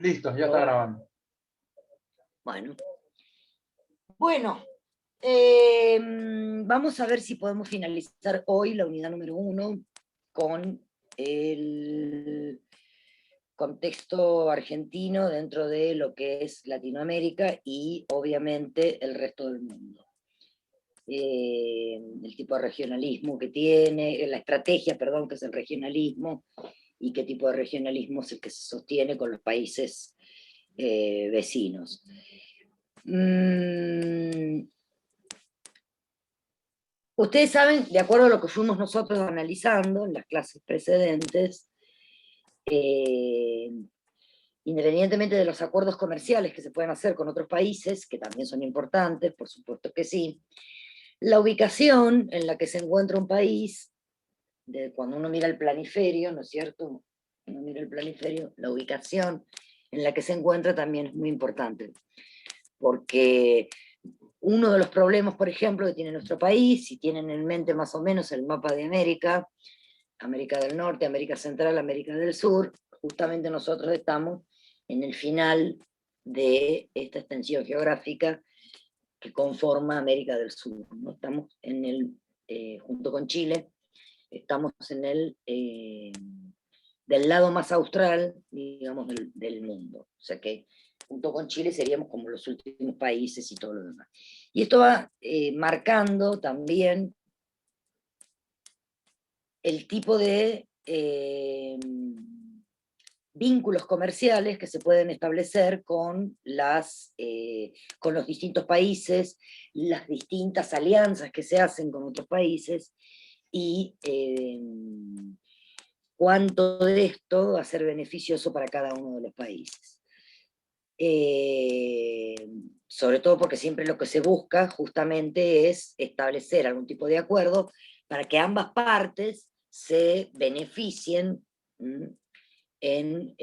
Listo, ya está grabando. Bueno, vamos a ver si podemos finalizar hoy la unidad número 1 con el contexto argentino dentro de lo que es Latinoamérica y obviamente el resto del mundo. El tipo de regionalismo que tiene, la estrategia, perdón, que es el regionalismo, y qué tipo de regionalismo es el que se sostiene con los países vecinos. Ustedes saben, de acuerdo a lo que fuimos nosotros analizando en las clases precedentes, independientemente de los acuerdos comerciales que se pueden hacer con otros países, que también son importantes, por supuesto que sí, la ubicación en la que se encuentra un país, cuando uno mira el planiferio, ¿no es cierto? Uno mira el planiferio, la ubicación en la que se encuentra también es muy importante, porque uno de los problemas, por ejemplo, que tiene nuestro país, si tienen en mente más o menos el mapa de América, América del Norte, América Central, América del Sur, justamente nosotros estamos en el final de esta extensión geográfica que conforma América del Sur, ¿no? Estamos en el, junto con Chile, estamos en el, del lado más austral, digamos, del mundo. O sea que junto con Chile seríamos como los últimos países y todo lo demás. Y esto va marcando también el tipo de vínculos comerciales que se pueden establecer con los distintos países, las distintas alianzas que se hacen con otros países, y cuánto de esto va a ser beneficioso para cada uno de los países. Sobre todo porque siempre lo que se busca justamente es establecer algún tipo de acuerdo para que ambas partes se beneficien en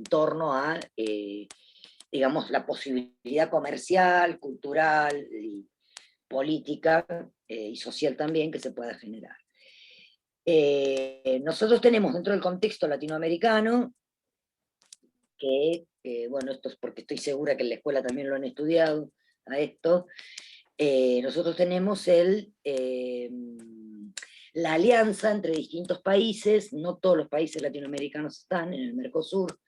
torno a, digamos, la posibilidad comercial, cultural, y política y social también que se pueda generar. Nosotros tenemos dentro del contexto latinoamericano, que, bueno, esto es porque estoy segura que en la escuela también lo han estudiado a esto, nosotros tenemos la alianza entre distintos países, no todos los países latinoamericanos están en el Mercosur,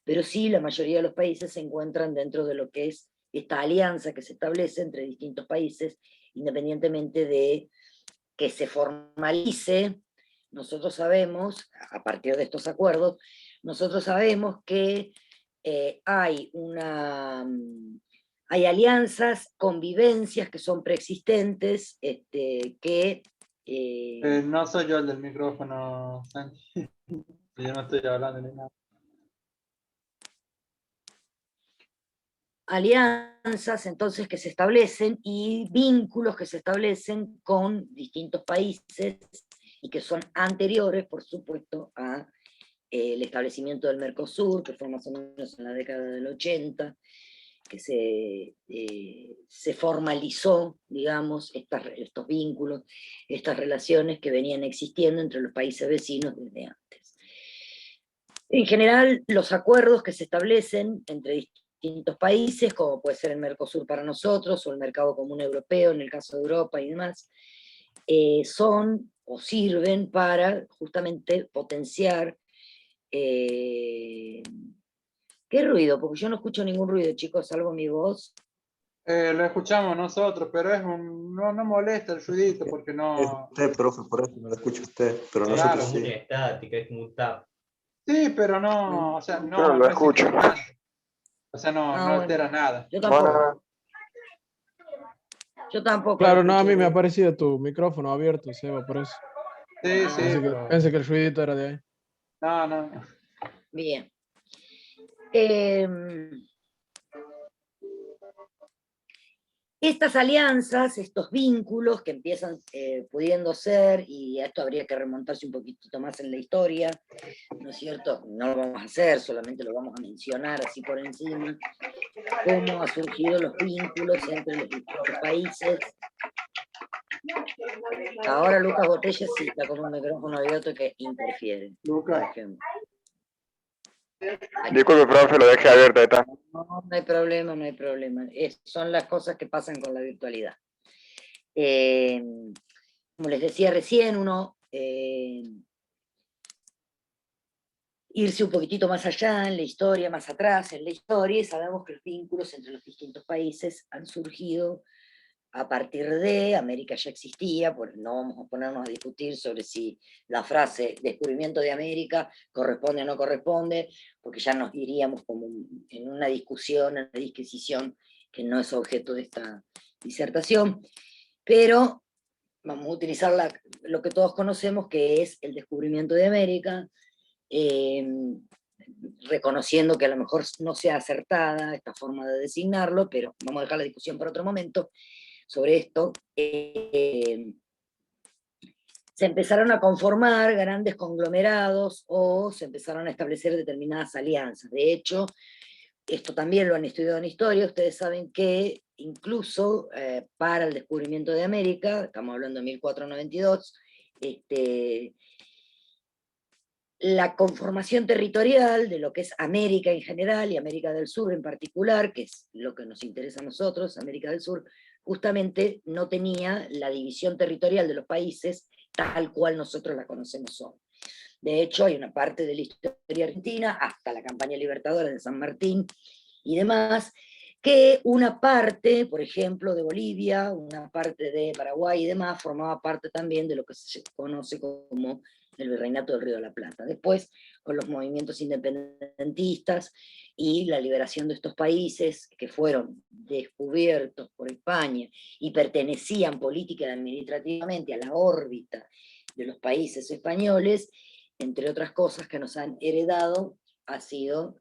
pero sí la mayoría de los países se encuentran dentro de lo que es esta alianza que se establece entre distintos países, independientemente de que se formalice. Nosotros sabemos, a partir de estos acuerdos, nosotros sabemos que hay alianzas, convivencias que son preexistentes, que... No soy yo el del micrófono, Sanchi. Yo no estoy hablando ni nada. Alianzas entonces que se establecen y vínculos que se establecen con distintos países y que son anteriores, por supuesto, a el establecimiento del Mercosur, que fue más o menos en la década del 80, que se formalizó, digamos, estos vínculos, estas relaciones que venían existiendo entre los países vecinos desde antes. En general, los acuerdos que se establecen entre distintos países, como puede ser el Mercosur para nosotros, o el Mercado Común Europeo, en el caso de Europa y demás, son o sirven para justamente potenciar. ¿Qué ruido? Porque yo no escucho ningún ruido, chicos, salvo mi voz. Lo escuchamos nosotros, pero no molesta el ruidito porque no... Es usted, profe, por eso no lo escucha usted, pero Claro, nosotros sí. Muy estática, es como un tap. Sí, pero no, o sea, no Yo no me lo parece escucho. importante. O sea, no bueno, altera nada. Yo tampoco. Bueno, Yo tampoco. Claro, no, a mí me ha aparecido tu micrófono abierto, Seba, por eso. Sí, sí, pero... Pensé que el ruidito era de ahí. No. Bien. Estas alianzas, estos vínculos que empiezan pudiendo ser, y a esto habría que remontarse un poquitito más en la historia, ¿no es cierto? No lo vamos a hacer, solamente lo vamos a mencionar así por encima, cómo han surgido los vínculos entre los distintos países. Ahora Lucas Botella sí está con un micrófono abierto que interfiere, por Lucas. ejemplo. Disculpe, profe, lo dejé abierto ahorita. No, no hay problema, no hay problema. Son las cosas que pasan con la virtualidad. Como les decía recién, uno irse un poquitito más allá en la historia, más atrás en la historia, y sabemos que los vínculos entre los distintos países han surgido a partir de, América ya existía, pues no vamos a ponernos a discutir sobre si la frase descubrimiento de América corresponde o no corresponde, porque ya nos iríamos como en una discusión, en una disquisición que no es objeto de esta disertación, pero vamos a utilizar lo que todos conocemos, que es el descubrimiento de América, reconociendo que a lo mejor no sea acertada esta forma de designarlo, pero vamos a dejar la discusión para otro momento sobre esto. Se empezaron a conformar grandes conglomerados o se empezaron a establecer determinadas alianzas. De hecho, esto también lo han estudiado en historia, ustedes saben que incluso para el descubrimiento de América, estamos hablando de 1492, la conformación territorial de lo que es América en general y América del Sur en particular, que es lo que nos interesa a nosotros, América del Sur, justamente no tenía la división territorial de los países tal cual nosotros la conocemos hoy. De hecho, hay una parte de la historia argentina, hasta la campaña libertadora de San Martín y demás, que una parte, por ejemplo, de Bolivia, una parte de Paraguay y demás, formaba parte también de lo que se conoce como el Virreinato del Río de la Plata. Después, con los movimientos independentistas y la liberación de estos países que fueron descubiertos por España y pertenecían política y administrativamente a la órbita de los países españoles, entre otras cosas que nos han heredado, ha sido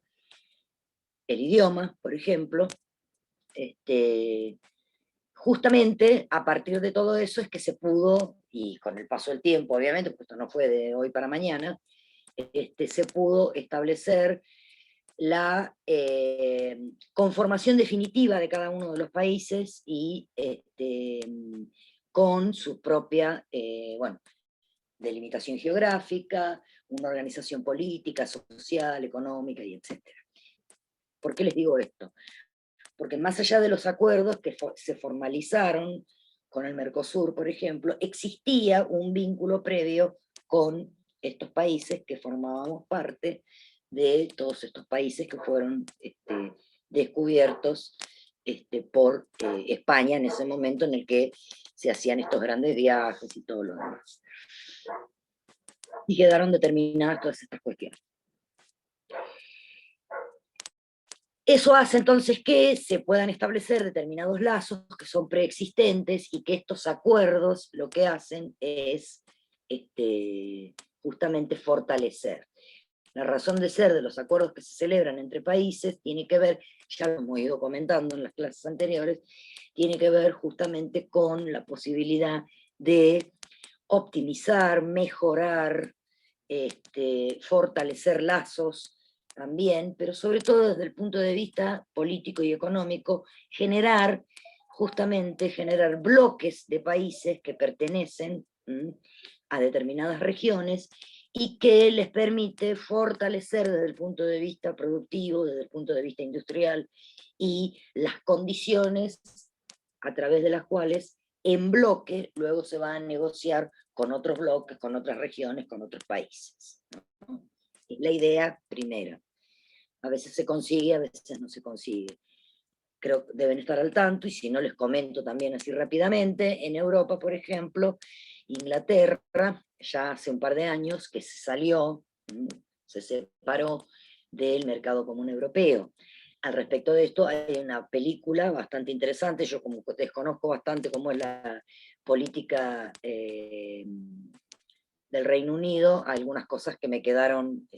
el idioma, por ejemplo. Justamente a partir de todo eso es que se pudo, y con el paso del tiempo, obviamente, porque esto no fue de hoy para mañana, se pudo establecer la conformación definitiva de cada uno de los países y con su propia, delimitación geográfica, una organización política, social, económica, y etc. ¿Por qué les digo esto? Porque más allá de los acuerdos que se formalizaron con el Mercosur, por ejemplo, existía un vínculo previo con estos países que formábamos parte de todos estos países que fueron descubiertos por España en ese momento en el que se hacían estos grandes viajes y todo lo demás. Y quedaron determinadas todas estas cuestiones. Eso hace entonces que se puedan establecer determinados lazos que son preexistentes y que estos acuerdos lo que hacen es justamente fortalecer. La razón de ser de los acuerdos que se celebran entre países tiene que ver, ya lo hemos ido comentando en las clases anteriores, tiene que ver justamente con la posibilidad de optimizar, mejorar, fortalecer lazos también, pero sobre todo desde el punto de vista político y económico, generar bloques de países que pertenecen a determinadas regiones y que les permite fortalecer desde el punto de vista productivo, desde el punto de vista industrial, y las condiciones a través de las cuales en bloque luego se va a negociar con otros bloques, con otras regiones, con otros países. Es la idea primera. A veces se consigue, a veces no se consigue. Creo que deben estar al tanto, y si no les comento también así rápidamente, en Europa, por ejemplo, Inglaterra, ya hace un par de años que se salió, se separó del mercado común europeo. Al respecto de esto hay una película bastante interesante, yo como desconozco bastante cómo es la política del Reino Unido, algunas cosas que me quedaron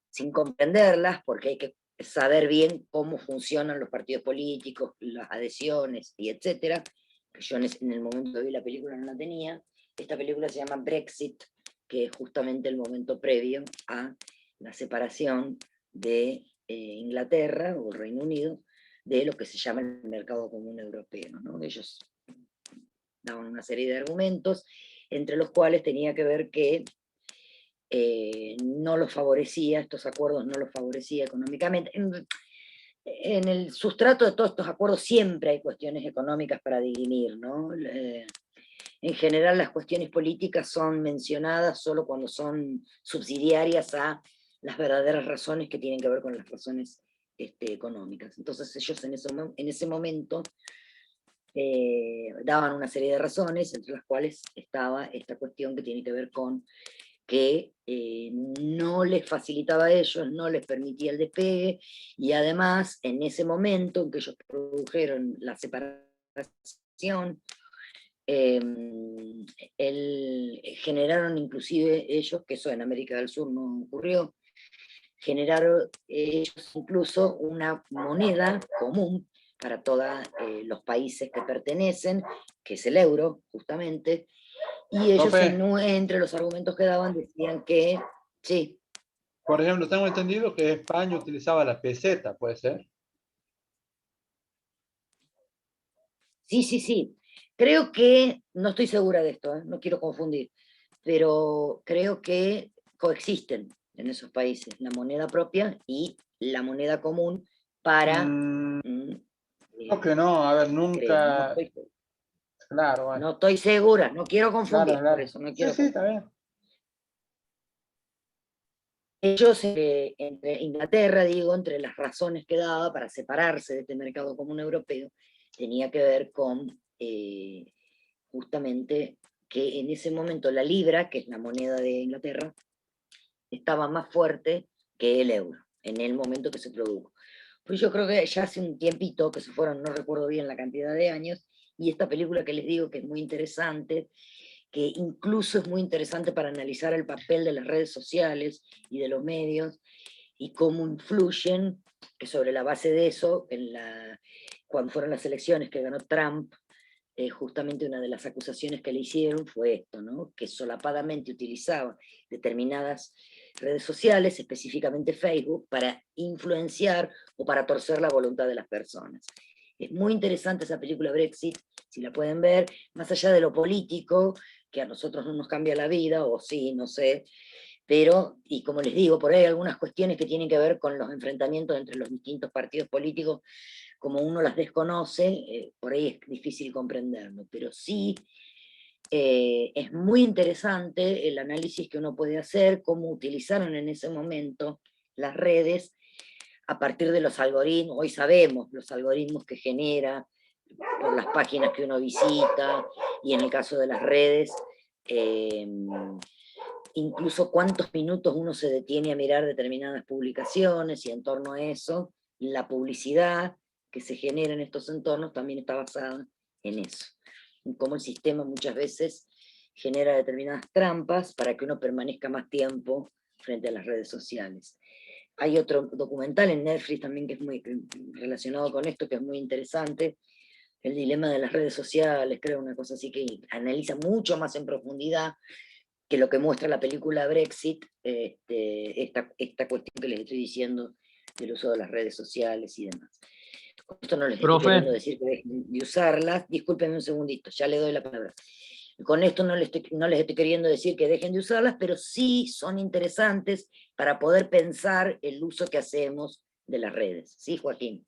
sin comprenderlas, porque hay que saber bien cómo funcionan los partidos políticos, las adhesiones y etcétera, que yo en el momento que vi la película no la tenía. Esta película se llama Brexit, que es justamente el momento previo a la separación de Inglaterra o el Reino Unido de lo que se llama el mercado común europeo, ¿no? Ellos daban una serie de argumentos, entre los cuales tenía que ver que no los favorecía, estos acuerdos no los favorecía económicamente. En el sustrato de todos estos acuerdos siempre hay cuestiones económicas para dirimir, ¿no? En general las cuestiones políticas son mencionadas solo cuando son subsidiarias a las verdaderas razones que tienen que ver con las razones económicas. Entonces ellos en ese momento daban una serie de razones, entre las cuales estaba esta cuestión que tiene que ver con que no les facilitaba a ellos, no les permitía el despegue, y además en ese momento en que ellos produjeron la separación, generaron inclusive ellos, que eso en América del Sur no ocurrió, generaron ellos incluso una moneda común para todos los países que pertenecen, que es el euro, justamente, y ellos Profe. entre los argumentos que daban decían que, sí, Por ejemplo, tengo entendido que España utilizaba la peseta, ¿puede ser? sí. Creo que, no estoy segura de esto, no quiero confundir, pero creo que coexisten en esos países la moneda propia y la moneda común para... Creo que no, a ver, creo, nunca. Claro, bueno. no estoy segura, no quiero confundir, Claro. por eso no quiero Sí, está bien. Ellos, entre Inglaterra, digo, entre las razones que daba para separarse de este mercado común europeo, tenía que ver con justamente que en ese momento la libra, que es la moneda de Inglaterra, estaba más fuerte que el euro, en el momento que se produjo. Pues yo creo que ya hace un tiempito, que se fueron, no recuerdo bien la cantidad de años, y esta película que les digo que es muy interesante, que incluso es muy interesante para analizar el papel de las redes sociales y de los medios, y cómo influyen, que sobre la base de eso, cuando fueron las elecciones que ganó Trump, justamente una de las acusaciones que le hicieron fue esto, ¿no? Que solapadamente utilizaba determinadas redes sociales, específicamente Facebook, para influenciar o para torcer la voluntad de las personas. Es muy interesante esa película Brexit, si la pueden ver, más allá de lo político, que a nosotros no nos cambia la vida, o sí, no sé, pero, y como les digo, por ahí hay algunas cuestiones que tienen que ver con los enfrentamientos entre los distintos partidos políticos, como uno las desconoce, por ahí es difícil comprenderlo, pero sí es muy interesante el análisis que uno puede hacer, cómo utilizaron en ese momento las redes a partir de los algoritmos. Hoy sabemos los algoritmos que genera por las páginas que uno visita, y en el caso de las redes, incluso cuántos minutos uno se detiene a mirar determinadas publicaciones, y en torno a eso, la publicidad que se genera en estos entornos también está basada en eso. Y cómo el sistema muchas veces genera determinadas trampas para que uno permanezca más tiempo frente a las redes sociales. Hay otro documental en Netflix también que es muy relacionado con esto, que es muy interesante, El dilema de las redes sociales, creo, una cosa así, que analiza mucho más en profundidad que lo que muestra la película Brexit, esta cuestión que les estoy diciendo del uso de las redes sociales y demás. Con esto no les estoy queriendo Profe, decir que dejen de usarlas, discúlpenme un segundito, ya le doy la palabra. Con esto no les estoy queriendo decir que dejen de usarlas, pero sí son interesantes para poder pensar el uso que hacemos de las redes. ¿Sí, Joaquín?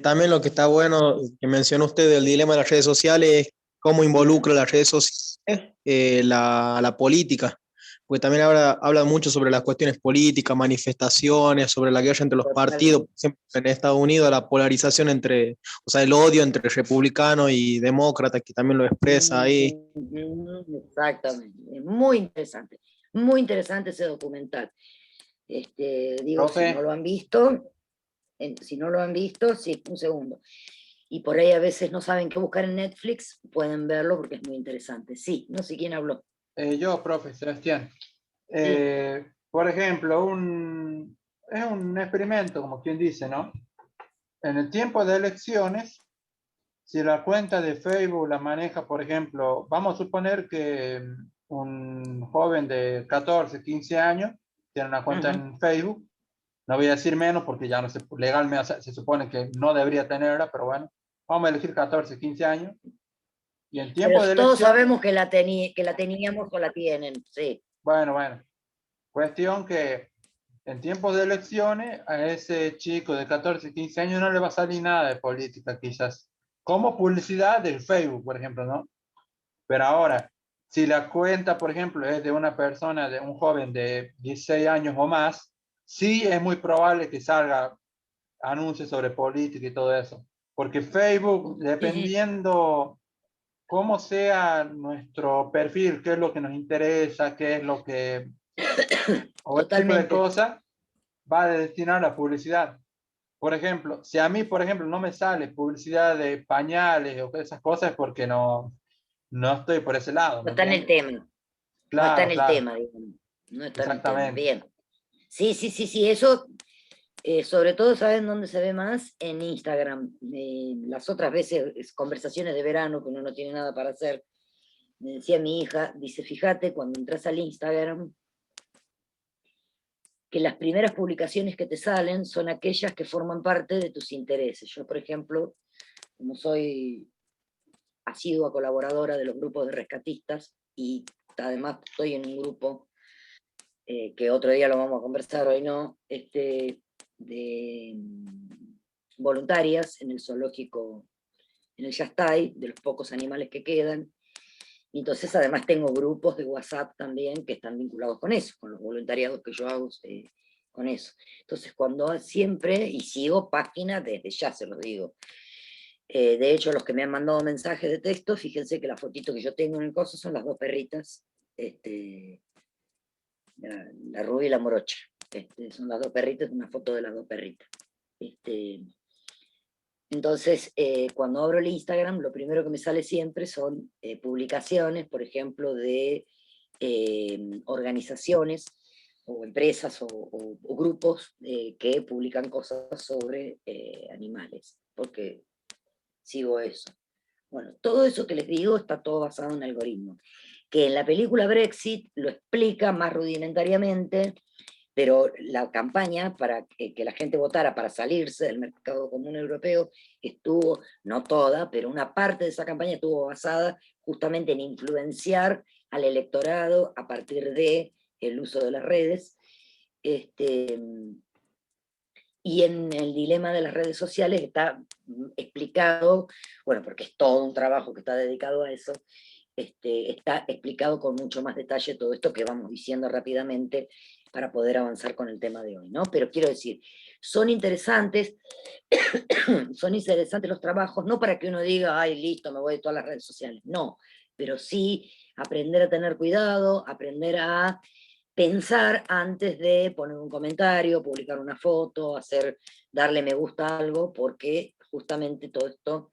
También lo que está bueno que mencionó usted del dilema de las redes sociales es cómo involucra las redes sociales la política, porque también habla mucho sobre las cuestiones políticas, manifestaciones, sobre la guerra entre los partidos. Por ejemplo, en Estados Unidos la polarización o sea, el odio entre republicanos y demócratas, que también lo expresa ahí. Exactamente, es muy interesante ese documental. Digo, Profe. si no lo han visto, sí, un segundo. Y por ahí a veces no saben qué buscar en Netflix, pueden verlo porque es muy interesante. Sí, no sé quién habló. Yo, profe, Sebastián. Sí. Por ejemplo, es un experimento, como quien dice, ¿no? En el tiempo de elecciones, si la cuenta de Facebook la maneja, por ejemplo, vamos a suponer que un joven de 14, 15 años tiene una cuenta en Facebook. No voy a decir menos porque ya no se, legalmente se supone que no debería tenerla, pero bueno, vamos a elegir 14, 15 años. Y en tiempo de Pero todos elección, sabemos que la teníamos o la tienen, sí. bueno, cuestión que en tiempos de elecciones a ese chico de 14, 15 años no le va a salir nada de política, quizás, como publicidad del Facebook, por ejemplo, ¿no? Pero ahora, si la cuenta, por ejemplo, es de una persona, de un joven de 16 años o más, sí es muy probable que salga anuncios sobre política y todo eso. Porque Facebook, Sí, sí, dependiendo cómo sea nuestro perfil, qué es lo que nos interesa, qué es lo que, o ese tipo de totalmente. cosas, va a destinar la publicidad. Por ejemplo, si a mí, por ejemplo, no me sale publicidad de pañales o esas cosas, es porque no estoy por ese lado, No ¿me está en el entiendes? tema, no está en Claro, el claro, tema, digamos. No está en el tema, exactamente. bien. Sí, sí, sí, sí, eso, sobre todo, ¿saben dónde se ve más? En Instagram. Las otras veces, conversaciones de verano, que uno no tiene nada para hacer, me decía mi hija, dice, fíjate, cuando entras al Instagram, que las primeras publicaciones que te salen son aquellas que forman parte de tus intereses. Yo, por ejemplo, como soy asidua colaboradora de los grupos de rescatistas y además estoy en un grupo que otro día lo vamos a conversar, hoy no, de voluntarias en el zoológico, en el Yastay, de los pocos animales que quedan. Y entonces además tengo grupos de WhatsApp también que están vinculados con eso, con los voluntariados que yo hago con eso. Entonces cuando siempre, y sigo páginas desde ya se los digo, de hecho los que me han mandado mensajes de texto, fíjense que la fotito que yo tengo en el coso son las dos perritas, la rubia y la morocha. Son las dos perritas, una foto de las dos perritas. Entonces, cuando abro el Instagram, lo primero que me sale siempre son publicaciones, por ejemplo, de organizaciones o empresas o grupos que publican cosas sobre animales, porque sigo eso. Bueno, todo eso que les digo está todo basado en algoritmos, que en la película Brexit lo explica más rudimentariamente, pero la campaña para que la gente votara para salirse del mercado común europeo estuvo, no toda, pero una parte de esa campaña estuvo basada justamente en influenciar al electorado a partir de el uso de las redes. Y en el dilema de las redes sociales está explicado, bueno, porque es todo un trabajo que está dedicado a eso, está explicado con mucho más detalle todo esto que vamos diciendo rápidamente para poder avanzar con el tema de hoy, ¿no? Pero quiero decir, son interesantes, son interesantes los trabajos, no para que uno diga, ay, listo, me voy de todas las redes sociales, no, pero sí aprender a tener cuidado, aprender a pensar antes de poner un comentario, publicar una foto, darle me gusta a algo, porque justamente todo esto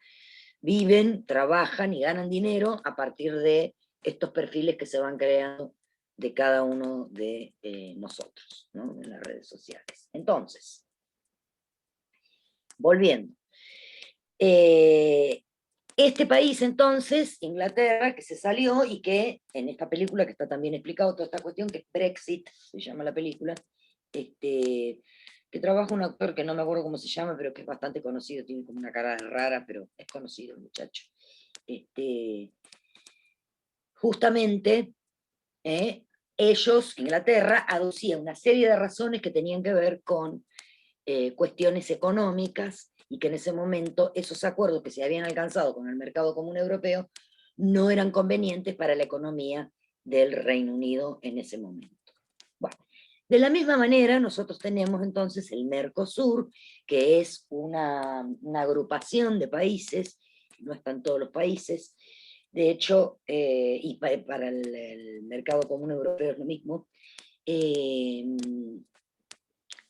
viven, trabajan y ganan dinero a partir de estos perfiles que se van creando de cada uno de nosotros, ¿no? En las redes sociales. Entonces, volviendo. Este país entonces, Inglaterra, que se salió y que en esta película, que está también explicado toda esta cuestión, que es Brexit, se llama la película, que trabaja un actor que no me acuerdo cómo se llama, pero que es bastante conocido, tiene como una cara rara, pero es conocido el muchacho. Justamente, ellos, Inglaterra, aducía una serie de razones que tenían que ver con cuestiones económicas, y que en ese momento esos acuerdos que se habían alcanzado con el mercado común europeo no eran convenientes para la economía del Reino Unido en ese momento. Bueno, de la misma manera nosotros tenemos entonces el Mercosur, que es una agrupación de países, no están todos los países, de hecho, y para el mercado común europeo es lo mismo,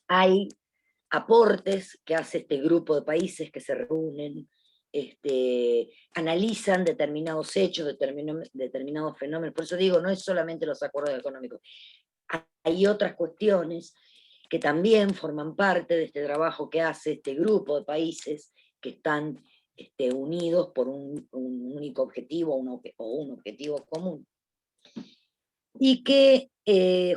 hay aportes que hace este grupo de países que se reúnen, analizan determinados hechos, determinados fenómenos. Por eso digo, no es solamente los acuerdos económicos. Hay otras cuestiones que también forman parte de este trabajo que hace este grupo de países que están unidos por un único objetivo o un objetivo común. Y que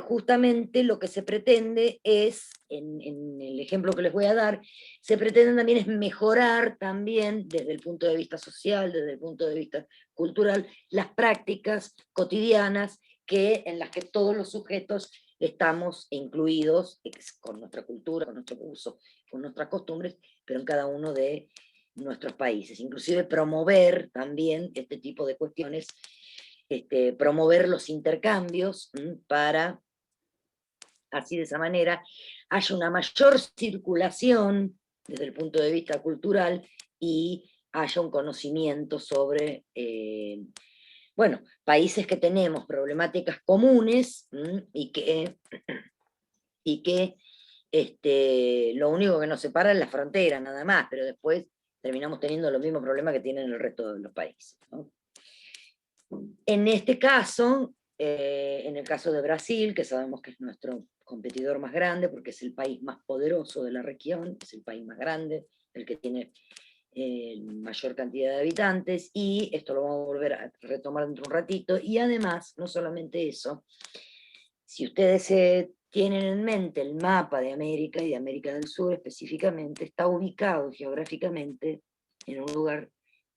justamente lo que se pretende es, en el ejemplo que les voy a dar, se pretende también es mejorar también desde el punto de vista social, desde el punto de vista cultural, las prácticas cotidianas en las que todos los sujetos estamos incluidos con nuestra cultura, con nuestro uso, con nuestras costumbres, pero en cada uno de nuestros países. Inclusive promover también este tipo de cuestiones, promover los intercambios para, así de esa manera, haya una mayor circulación desde el punto de vista cultural y haya un conocimiento sobre, bueno, países que tenemos problemáticas comunes y que lo único que nos separa es la frontera, nada más, pero después terminamos teniendo los mismos problemas que tienen el resto de los países, ¿no? En este caso, en el caso de Brasil, que sabemos que es nuestro competidor más grande, porque es el país más poderoso de la región, es el país más grande, el que tiene mayor cantidad de habitantes, y esto lo vamos a volver a retomar dentro de un ratito, y además, no solamente eso, si ustedes tienen en mente el mapa de América y de América del Sur específicamente, está ubicado geográficamente en un lugar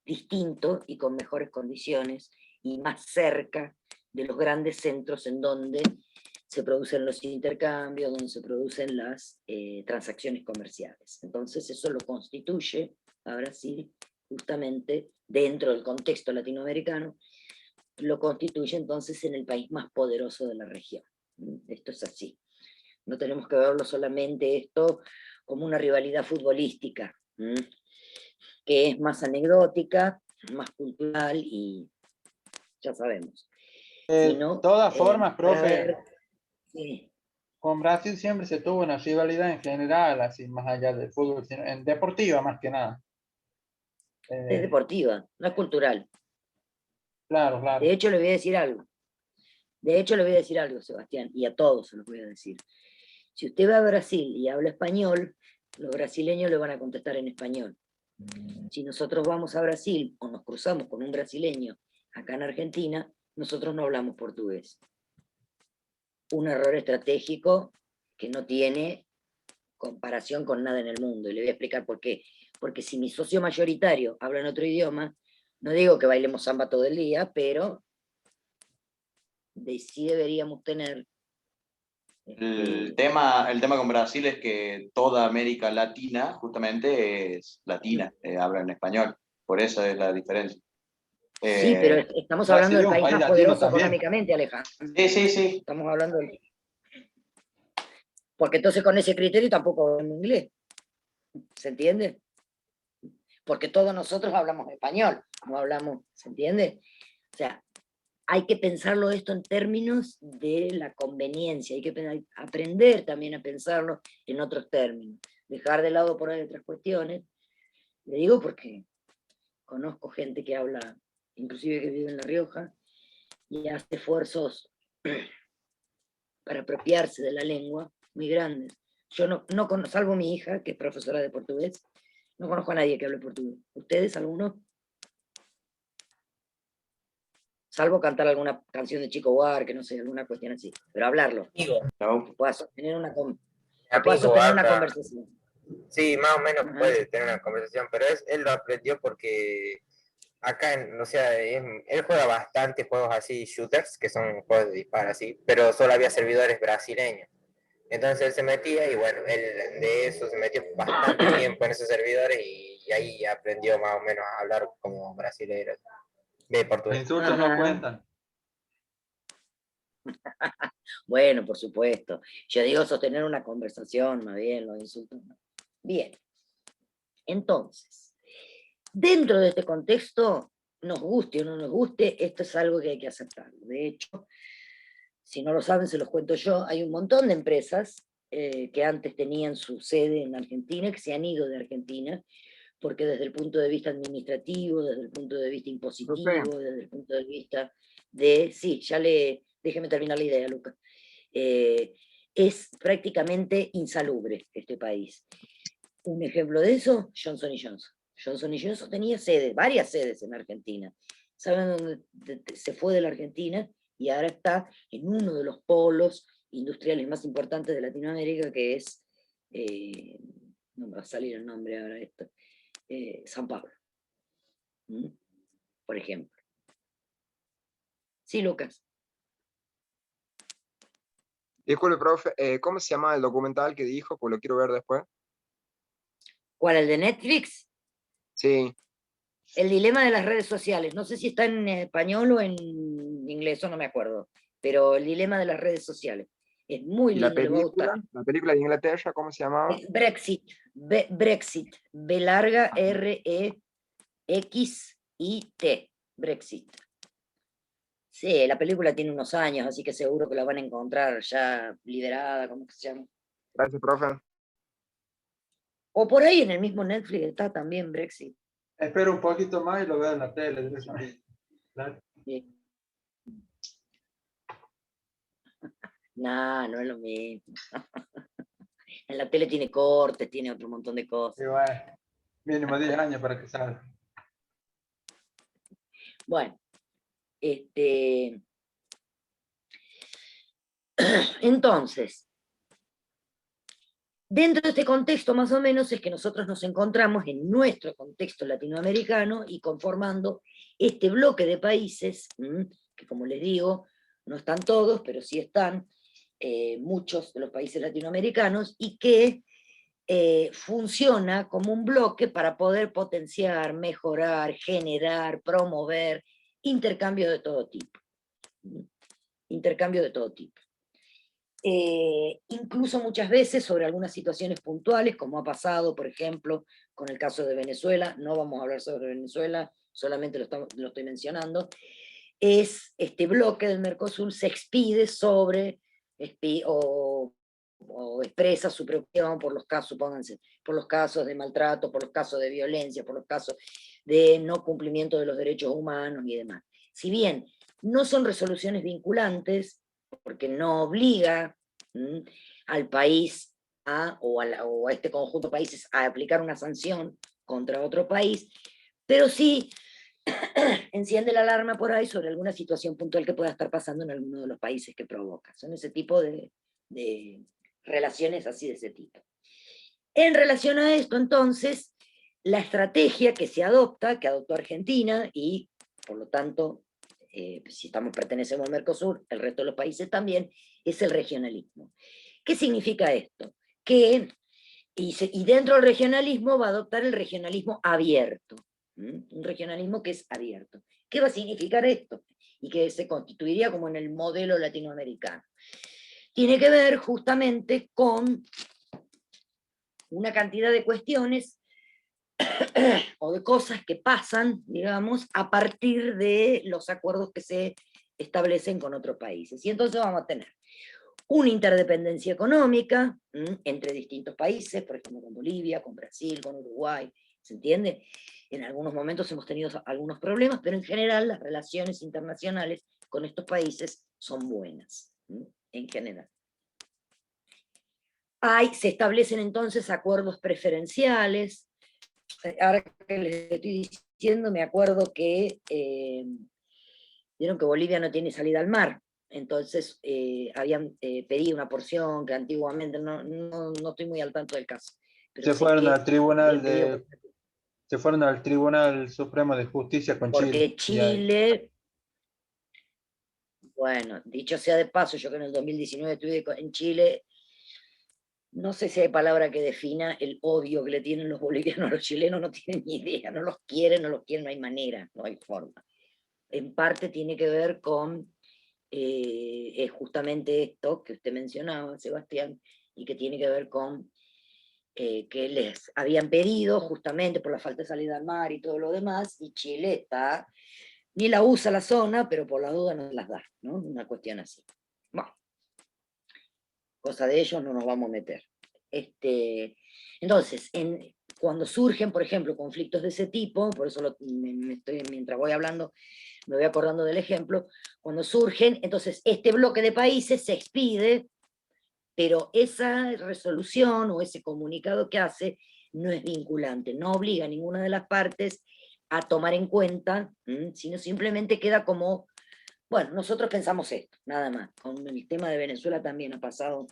distinto y con mejores condiciones y más cerca de los grandes centros en donde se producen los intercambios, donde se producen las transacciones comerciales. Entonces eso lo constituye a Brasil justamente dentro del contexto latinoamericano, lo constituye entonces en el país más poderoso de la región. Esto es así. No tenemos que verlo solamente esto como una rivalidad futbolística, que es más anecdótica, más cultural y ya sabemos. De Sino, todas formas, para profe, ver, sí, con Brasil siempre se tuvo una rivalidad en general, así más allá del fútbol, sino en deportiva más que nada. es Eh, deportiva, no es cultural. claro, claro. De hecho, le voy a decir algo. De hecho, le voy a decir algo, Sebastián, y a todos se los voy a decir. Si usted va a Brasil y habla español, los brasileños le van a contestar en español. Si nosotros vamos a Brasil o nos cruzamos con un brasileño acá en Argentina, nosotros no hablamos portugués. Un error estratégico que no tiene comparación con nada en el mundo. Y le voy a explicar por qué. Porque si mi socio mayoritario habla en otro idioma, no digo que bailemos samba todo el día, pero sí deberíamos tener... El tema con Brasil es que toda América Latina justamente es latina, habla en español, por eso es la diferencia. Sí, pero estamos hablando Brasil es del un país país más latino poderoso también. económicamente, Alejandro. Sí, sí, sí. Estamos hablando del... Porque entonces con ese criterio tampoco hablamos inglés. ¿Se entiende? Porque todos nosotros hablamos español, no hablamos, ¿se entiende? O sea, hay que pensarlo esto en términos de la conveniencia, hay que aprender también a pensarlo en otros términos, dejar de lado por ahí otras cuestiones. Le digo porque conozco gente que habla, inclusive que vive en La Rioja, y hace esfuerzos para apropiarse de la lengua muy grandes. Yo no conozco, salvo mi hija, que es profesora de portugués, no conozco a nadie que hable portugués. ¿Ustedes, alguno? Salvo cantar alguna canción de Chico Buarque, no sé, alguna cuestión así. Pero hablarlo, ¿No? que pueda sostener una, Mi que pueda amigo sostener una habla, conversación. sí, más o menos Ajá. puede tener una conversación, pero él lo aprendió porque acá, o sea, él juega bastante juegos así, shooters, que son juegos de disparo así, pero solo había servidores brasileños. Entonces él se metía y bueno, él de eso se metió bastante tiempo en esos servidores y ahí aprendió más o menos a hablar como brasileño de Los portugués. insultos no Ajá. cuentan. Bueno, por supuesto. Yo digo sostener una conversación, más bien, los insultos no. Bien. Entonces, dentro de este contexto, nos guste o no nos guste, esto es algo que hay que aceptar. De hecho, si no lo saben, se los cuento yo, hay un montón de empresas que antes tenían su sede en Argentina, que se han ido de Argentina, porque desde el punto de vista administrativo, desde el punto de vista impositivo, desde el punto de vista de... Sí, déjeme terminar la idea, Lucas. Es prácticamente insalubre este país. Un ejemplo de eso, Johnson & Johnson. Johnson & Johnson tenía varias sedes en Argentina. ¿Saben dónde se fue de la Argentina? y ahora está en uno de los polos industriales más importantes de Latinoamérica, que es, no me va a salir el nombre ahora esto, San Pablo, por ejemplo. Sí, Lucas. Disculpe, profe, ¿cómo se llama el documental que dijo? Pues lo quiero ver después. ¿Cuál, el de Netflix? Sí, El dilema de las redes sociales. No sé si está en español o en inglés, eso no me acuerdo. Pero el dilema de las redes sociales. Es muy ¿y la lindo, le va a gustar. película? ¿La película de Inglaterra, cómo se llamaba? Es Brexit. Brexit. B larga R-E-X-I-T. Brexit. Sí, la película tiene unos años, así que seguro que la van a encontrar ya liberada, ¿cómo que se llama? Gracias, profe. O por ahí en el mismo Netflix está también Brexit. Espero un poquito más y lo veo en la tele directamente. Sí. No, no es lo mismo. En la tele tiene cortes, tiene otro montón de cosas. Y bueno, mínimo 10 años para que salga. Bueno, entonces, dentro de este contexto más o menos es que nosotros nos encontramos en nuestro contexto latinoamericano y conformando este bloque de países, que como les digo, no están todos, pero sí están muchos de los países latinoamericanos, y que funciona como un bloque para poder potenciar, mejorar, generar, promover intercambio de todo tipo. Intercambio de todo tipo. Incluso muchas veces sobre algunas situaciones puntuales, como ha pasado, por ejemplo, con el caso de Venezuela. No vamos a hablar sobre Venezuela, solamente lo estoy mencionando. Es este bloque del Mercosur se expide sobre, o expresa su preocupación por los casos, supónganse, por los casos de maltrato, por los casos de violencia, por los casos de no cumplimiento de los derechos humanos y demás. Si bien no son resoluciones vinculantes, porque no obliga al país o a este conjunto de países a aplicar una sanción contra otro país, pero sí enciende la alarma por ahí sobre alguna situación puntual que pueda estar pasando en alguno de los países que provoca. Son ese tipo de relaciones así de ese tipo. En relación a esto, entonces, la estrategia que se adopta, que adoptó Argentina, y por lo tanto, si pertenecemos al Mercosur, el resto de los países también, es el regionalismo. ¿Qué significa esto? Que, y dentro del regionalismo va a adoptar el regionalismo abierto, un regionalismo que es abierto. ¿Qué va a significar esto? Y que se constituiría como en el modelo latinoamericano. Tiene que ver justamente con una cantidad de cuestiones o de cosas que pasan, digamos, a partir de los acuerdos que se establecen con otros países. Y entonces vamos a tener una interdependencia económica entre distintos países, por ejemplo con Bolivia, con Brasil, con Uruguay, ¿se entiende? En algunos momentos hemos tenido algunos problemas, pero en general las relaciones internacionales con estos países son buenas, en general. Se establecen entonces acuerdos preferenciales. Ahora que les estoy diciendo, me acuerdo que vieron que Bolivia no tiene salida al mar, entonces habían pedido una porción que antiguamente, no estoy muy al tanto del caso. Pero Se fueron al tribunal pedido, se fueron al Tribunal Supremo de Justicia con Chile. porque Chile, bueno, dicho sea de paso, yo que en el 2019 estuve en Chile, no sé si hay palabra que defina el odio que le tienen los bolivianos a los chilenos, no tienen ni idea, no los quieren, no hay manera, no hay forma. En parte tiene que ver con justamente esto que usted mencionaba, Sebastián, y que tiene que ver con que les habían pedido justamente por la falta de salida al mar y todo lo demás, y Chile ni la usa la zona, pero por la duda no las da, ¿no? Una cuestión así. Bueno, cosa de ellos no nos vamos a meter. Entonces, cuando surgen, por ejemplo, conflictos de ese tipo, por eso mientras voy hablando, me voy acordando del ejemplo, cuando surgen, entonces este bloque de países se expide, pero esa resolución o ese comunicado que hace no es vinculante, no obliga a ninguna de las partes a tomar en cuenta, sino simplemente queda como Bueno, nosotros pensamos esto, nada más. Con el tema de Venezuela también ha pasado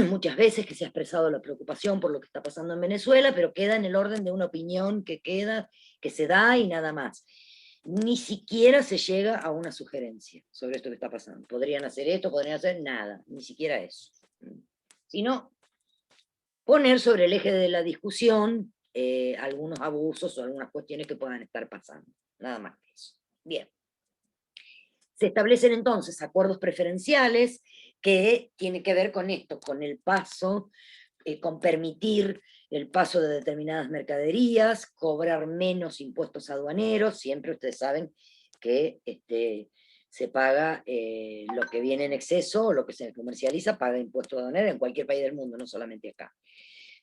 muchas veces que se ha expresado la preocupación por lo que está pasando en Venezuela, pero queda en el orden de una opinión que queda, que se da y nada más. Ni siquiera se llega a una sugerencia sobre esto que está pasando. Podrían hacer esto, podrían hacer nada, ni siquiera eso. Sino poner sobre el eje de la discusión algunos abusos o algunas cuestiones que puedan estar pasando. Nada más que eso. Bien. Se establecen entonces acuerdos preferenciales que tienen que ver con esto, con el paso, con permitir el paso de determinadas mercaderías, cobrar menos impuestos aduaneros, siempre ustedes saben que se paga lo que viene en exceso, o lo que se comercializa, paga impuesto aduanero en cualquier país del mundo, no solamente acá.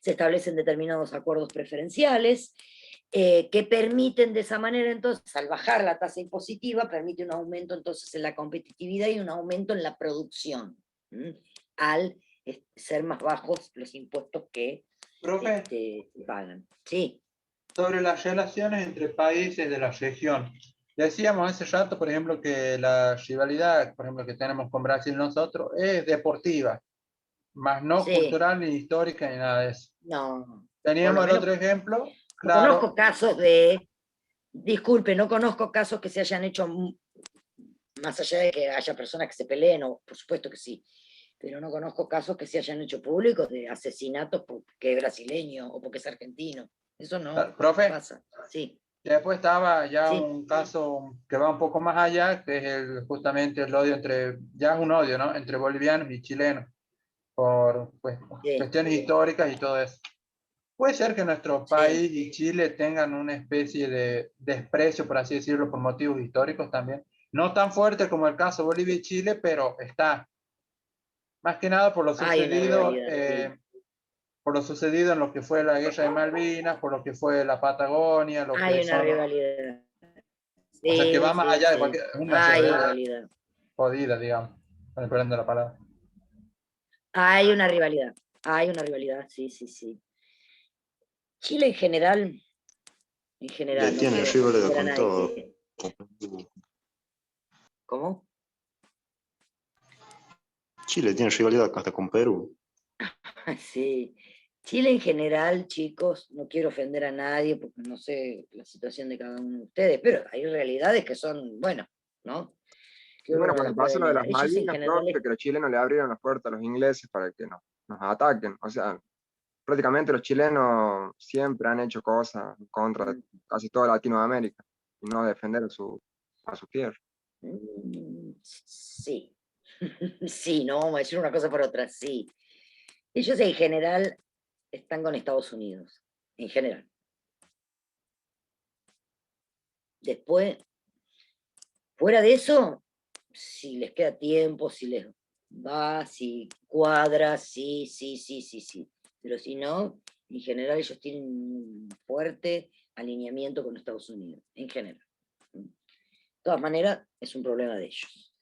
Se establecen determinados acuerdos preferenciales, que permiten de esa manera, entonces, al bajar la tasa impositiva, permite un aumento entonces en la competitividad y un aumento en la producción, al ser más bajos los impuestos que pagan. Sí. Sobre las relaciones entre países de la región. Decíamos hace rato, por ejemplo, que la rivalidad, por ejemplo, que tenemos con Brasil nosotros, es deportiva, más no cultural, ni histórica, ni nada de eso. No. Teníamos el otro ejemplo. No conozco casos de, disculpe, no conozco casos que se hayan hecho, más allá de que haya personas que se peleen, o por supuesto que sí, pero no conozco casos que se hayan hecho públicos de asesinatos porque es brasileño o porque es argentino. Eso no pasa. Sí. Después estaba ya un caso que va un poco más allá, que es justamente el odio entre, ya es un odio, ¿no? Entre bolivianos y chilenos, por cuestiones históricas y todo eso. Puede ser que nuestro país y Chile tengan una especie de desprecio, por así decirlo, por motivos históricos también. No tan fuerte como el caso Bolivia y Chile, pero está. Más que nada por lo sucedido en lo que fue la guerra de Malvinas, por lo que fue la Patagonia, lo Hay que una rivalidad. Sí, o sea, que va más allá de cualquier... Hay rivalidad. Jodida, digamos, con el perdón de la palabra. Hay una rivalidad, sí, sí, sí. Chile en general, Ya tiene rivalidad con todo. ¿Cómo? Chile tiene rivalidad hasta con Perú. Sí. Chile en general, chicos, no quiero ofender a nadie porque no sé la situación de cada uno de ustedes, pero hay realidades que son, bueno, ¿no? Y bueno, cuando pasó lo de las Malvinas, profe, que los chilenos le abrieron las puertas a los ingleses para que nos ataquen. O sea, prácticamente los chilenos siempre han hecho cosas en contra de casi toda Latinoamérica y no defender a su tierra. Sí, sí, no vamos a decir una cosa por otra, sí. Ellos en general están con Estados Unidos, en general. Después, fuera de eso, si les queda tiempo, si les va, si cuadra, sí. Pero si no, en general ellos tienen un fuerte alineamiento con Estados Unidos, en general. De todas maneras, es un problema de ellos.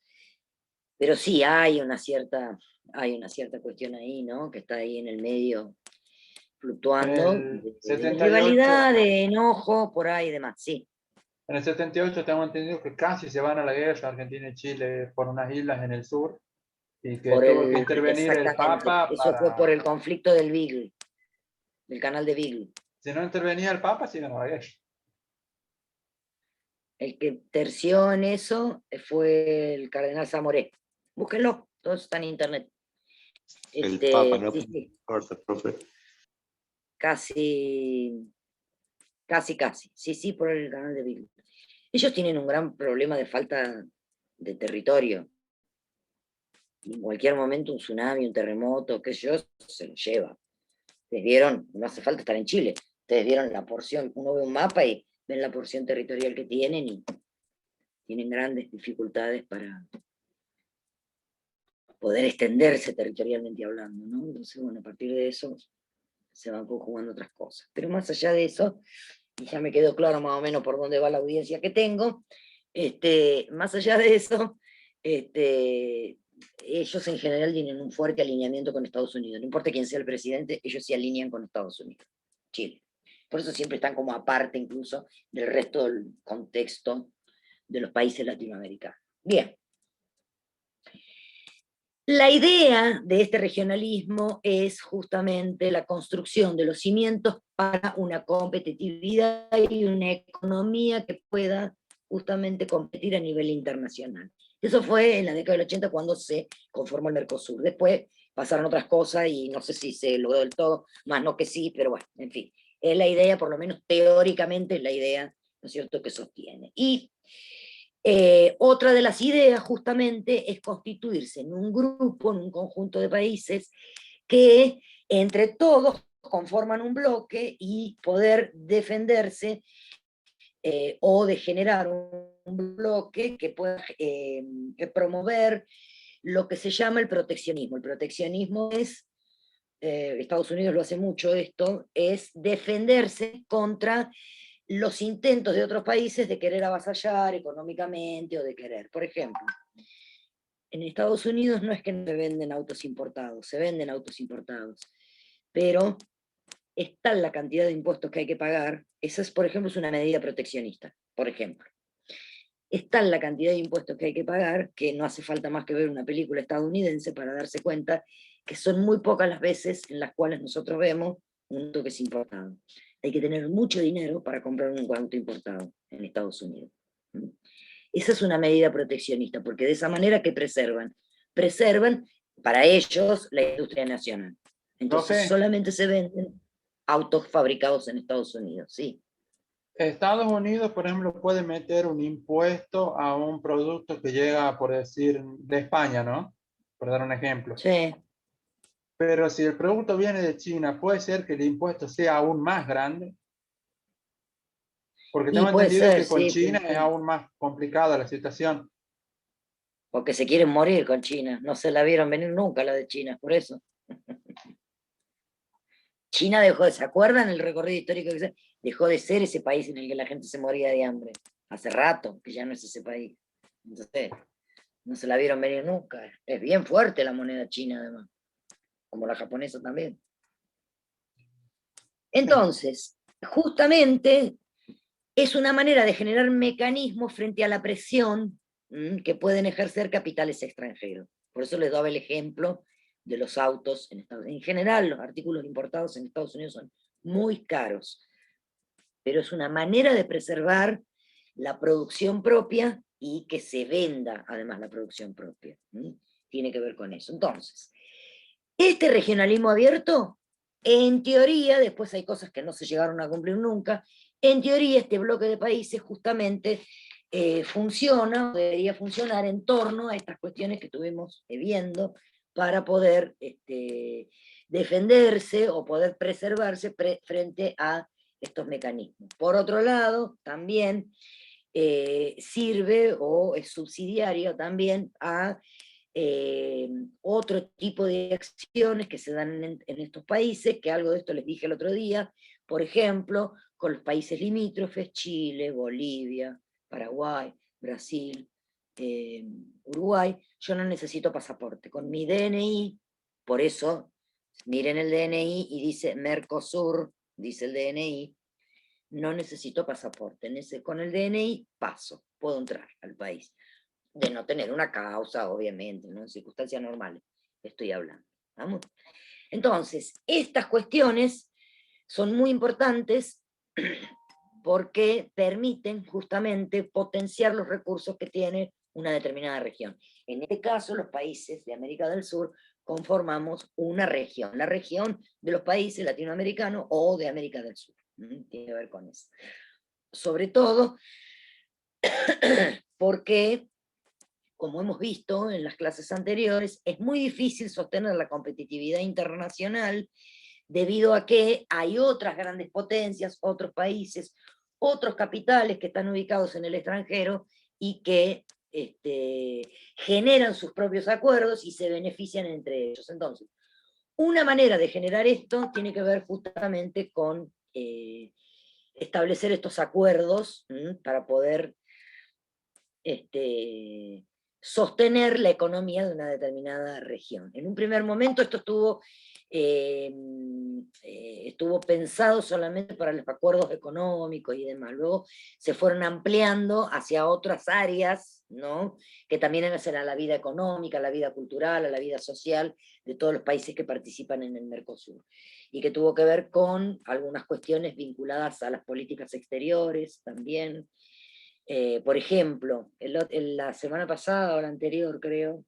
Pero sí hay una cierta cuestión ahí, ¿no? Que está ahí en el medio, fluctuando, de rivalidad, de enojo, por ahí y demás, sí. En el 78 tengo entendido que casi se van a la guerra Argentina y Chile por unas islas en el sur y que tuvo que intervenir el Papa. Eso fue por el conflicto del Beagle, del canal de Beagle. Si no intervenía el Papa, sí ganó la guerra. El que terció en eso fue el cardenal Zamoré. Búsquenlo, todo está en internet. El Papa, ¿no? Sí. Corta, profe. Casi. Sí, por el canal de Beagle. Ellos tienen un gran problema de falta de territorio. Y en cualquier momento un tsunami, un terremoto, qué sé yo, se lo lleva. Ustedes vieron, no hace falta estar en Chile, ustedes vieron la porción, uno ve un mapa y ven la porción territorial que tienen y tienen grandes dificultades para poder extenderse territorialmente hablando, ¿no? Entonces, bueno, a partir de eso se van conjugando otras cosas. Pero más allá de eso, y ya me quedó claro más o menos por dónde va la audiencia que tengo, más allá de eso, ellos en general tienen un fuerte alineamiento con Estados Unidos. No importa quién sea el presidente, ellos se alinean con Estados Unidos. Chile. Por eso siempre están como aparte incluso del resto del contexto de los países latinoamericanos. Bien. La idea de este regionalismo es justamente la construcción de los cimientos para una competitividad y una economía que pueda justamente competir a nivel internacional. Eso fue en la década del 80 cuando se conformó el Mercosur. Después pasaron otras cosas y no sé si se logró del todo, más no que sí, pero bueno, en fin. Es la idea, por lo menos teóricamente, es la idea, ¿no es cierto?, que sostiene. Y otra de las ideas justamente es constituirse en un grupo, en un conjunto de países que entre todos conforman un bloque y poder defenderse o de generar un bloque que pueda promover lo que se llama el proteccionismo. El proteccionismo es, Estados Unidos lo hace mucho esto, es defenderse contra los intentos de otros países de querer avasallar económicamente o de querer. Por ejemplo, en Estados Unidos no es que no se venden autos importados, se venden autos importados, pero es tal la cantidad de impuestos que hay que pagar, esa es, por ejemplo, es una medida proteccionista, por ejemplo. Es tal la cantidad de impuestos que hay que pagar que no hace falta más que ver una película estadounidense para darse cuenta que son muy pocas las veces en las cuales nosotros vemos un auto que es importado. Hay que tener mucho dinero para comprar un auto importado en Estados Unidos. Esa es una medida proteccionista, porque de esa manera que preservan para ellos la industria nacional. Entonces solamente se venden autos fabricados en Estados Unidos, sí. Estados Unidos, por ejemplo, puede meter un impuesto a un producto que llega, por decir, de España, ¿no? Por dar un ejemplo. Sí. Pero si el producto viene de China, ¿puede ser que el impuesto sea aún más grande? Porque tengo entendido que con China es aún más complicada la situación. Porque se quieren morir con China. No se la vieron venir nunca la de China, por eso. China dejó de, ¿se acuerdan el recorrido histórico que se dejó de ser ese país en el que la gente se moría de hambre? Hace rato que ya no es ese país. Entonces, no se la vieron venir nunca. Es bien fuerte la moneda china, además. Como la japonesa también. Entonces, justamente es una manera de generar mecanismos frente a la presión que pueden ejercer capitales extranjeros. Por eso les daba el ejemplo de los autos en Estados Unidos. En general, los artículos importados en Estados Unidos son muy caros, pero es una manera de preservar la producción propia y que se venda además la producción propia. Tiene que ver con eso. Entonces, este regionalismo abierto, en teoría, después hay cosas que no se llegaron a cumplir nunca, en teoría este bloque de países justamente funciona, debería funcionar en torno a estas cuestiones que estuvimos viendo para poder defenderse o poder preservarse frente a estos mecanismos. Por otro lado, también sirve o es subsidiario también a otro tipo de acciones que se dan en estos países, que algo de esto les dije el otro día, por ejemplo, con los países limítrofes, Chile, Bolivia, Paraguay, Brasil, Uruguay, yo no necesito pasaporte. Con mi DNI, por eso, miren el DNI y dice Mercosur, dice el DNI, no necesito pasaporte. Con el DNI paso, puedo entrar al país. De no tener una causa, obviamente, ¿no? En circunstancias normales estoy hablando. ¿Vamos? Entonces, estas cuestiones son muy importantes porque permiten justamente potenciar los recursos que tiene una determinada región. En este caso, los países de América del Sur conformamos una región, la región de los países latinoamericanos o de América del Sur. Tiene que ver con eso. Sobre todo porque, como hemos visto en las clases anteriores, es muy difícil sostener la competitividad internacional debido a que hay otras grandes potencias, otros países, otros capitales que están ubicados en el extranjero y que generan sus propios acuerdos y se benefician entre ellos. Entonces, una manera de generar esto tiene que ver justamente con establecer estos acuerdos para poder sostener la economía de una determinada región. En un primer momento esto estuvo estuvo pensado solamente para los acuerdos económicos y demás. Luego se fueron ampliando hacia otras áreas, ¿no? Que también eran a la vida económica, a la vida cultural, a la vida social de todos los países que participan en el Mercosur. Y que tuvo que ver con algunas cuestiones vinculadas a las políticas exteriores también. Por ejemplo, la semana pasada o la anterior, creo,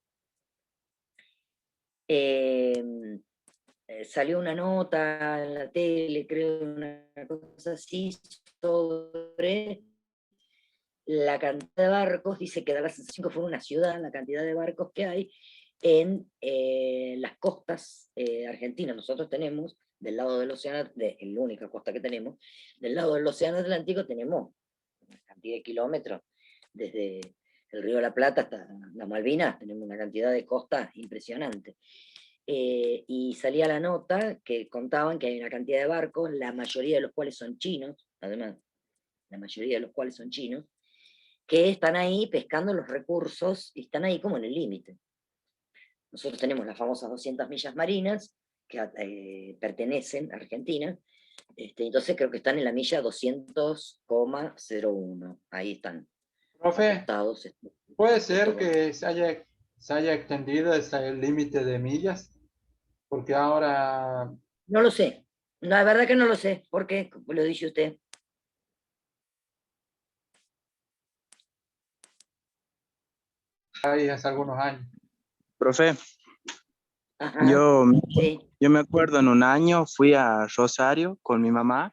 salió una nota en la tele, creo, una cosa así, sobre la cantidad de barcos. Dice que da la sensación que fue una ciudad, la cantidad de barcos que hay en las costas argentinas. Nosotros tenemos, del lado del océano, la única costa que tenemos, del lado del océano Atlántico tenemos una cantidad de kilómetros, desde el río de la Plata hasta las Malvinas, tenemos una cantidad de costas impresionante. Y salía la nota que contaban que hay una cantidad de barcos, la mayoría de los cuales son chinos, además, la mayoría de los cuales son chinos, que están ahí pescando los recursos y están ahí como en el límite. Nosotros tenemos las famosas 200 millas marinas que pertenecen a Argentina, entonces creo que están en la milla 200,01, ahí están. Profe, ¿puede ser que se haya extendido hasta el límite de millas? Porque ahora... No lo sé, la verdad que no lo sé, ¿por qué lo dice usted? Ahí hace algunos años. Profe, Ajá, yo sí. me acuerdo en un año fui a Rosario con mi mamá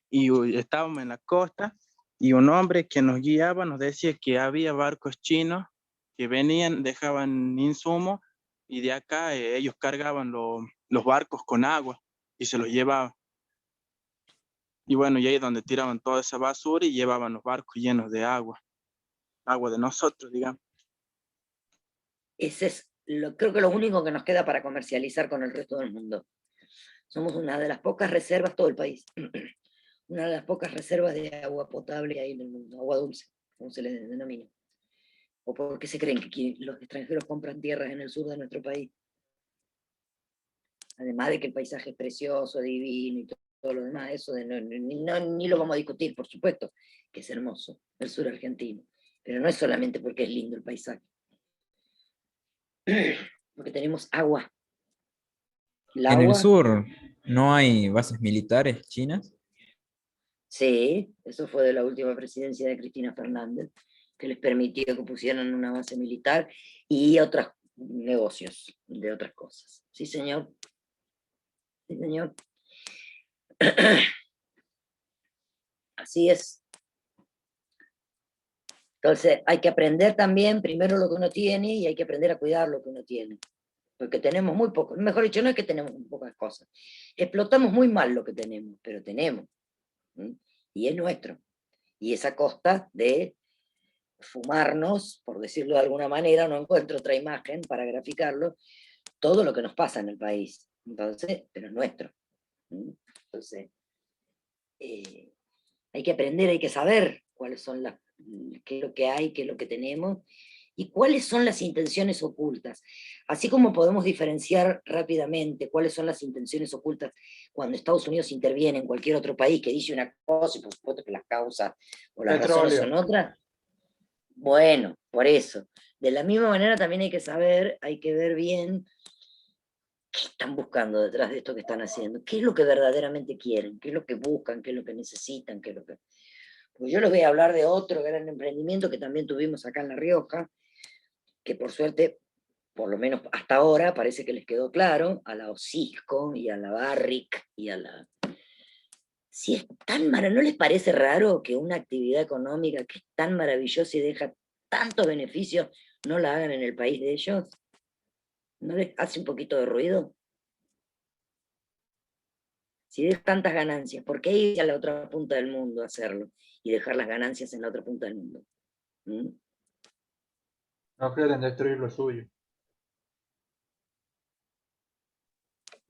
y estábamos en la costa y un hombre que nos guiaba nos decía que había barcos chinos que venían, dejaban insumos y de acá ellos cargaban los barcos con agua y se los llevaban. Y bueno, y ahí es donde tiraban toda esa basura y llevaban los barcos llenos de agua de nosotros, digamos. Ese es, creo que lo único que nos queda para comercializar con el resto del mundo. Somos una de las pocas reservas, todo el país, una de las pocas reservas de agua potable ahí en el mundo, agua dulce, como se le denomina. ¿O por qué se creen que los extranjeros compran tierras en el sur de nuestro país? Además de que el paisaje es precioso, divino y todo lo demás, eso ni lo vamos a discutir, por supuesto, que es hermoso, el sur argentino. Pero no es solamente porque es lindo el paisaje. Porque tenemos agua. En el sur no hay bases militares chinas. Sí, eso fue de la última presidencia de Cristina Fernández, que les permitió que pusieran una base militar y otros negocios de otras cosas. Sí, señor. Sí, señor. Así es. Entonces, hay que aprender también primero lo que uno tiene y hay que aprender a cuidar lo que uno tiene. Porque tenemos muy poco. Mejor dicho, no es que tenemos pocas cosas. Explotamos muy mal lo que tenemos, pero tenemos. Y es nuestro. Y es a costa de fumarnos, por decirlo de alguna manera, no encuentro otra imagen para graficarlo, todo lo que nos pasa en el país. Entonces, pero es nuestro. Entonces, hay que aprender, hay que saber cuáles son qué es lo que hay, qué es lo que tenemos, y cuáles son las intenciones ocultas. Así como podemos diferenciar rápidamente cuáles son las intenciones ocultas cuando Estados Unidos interviene en cualquier otro país que dice una cosa y por supuesto que las causas o las razones son otras. Bueno, por eso. De la misma manera también hay que saber, hay que ver bien qué están buscando detrás de esto que están haciendo, qué es lo que verdaderamente quieren, qué es lo que buscan, qué es lo que necesitan, qué es lo que... Pues yo les voy a hablar de otro gran emprendimiento que también tuvimos acá en La Rioja, que por suerte, por lo menos hasta ahora, parece que les quedó claro, a la Osisco y a la Barrick y a la... Si es tan ¿no les parece raro que una actividad económica que es tan maravillosa y deja tantos beneficios no la hagan en el país de ellos? ¿No les hace un poquito de ruido? Si dejas tantas ganancias, ¿por qué ir a la otra punta del mundo a hacerlo y dejar las ganancias en la otra punta del mundo? No quieren destruir lo suyo.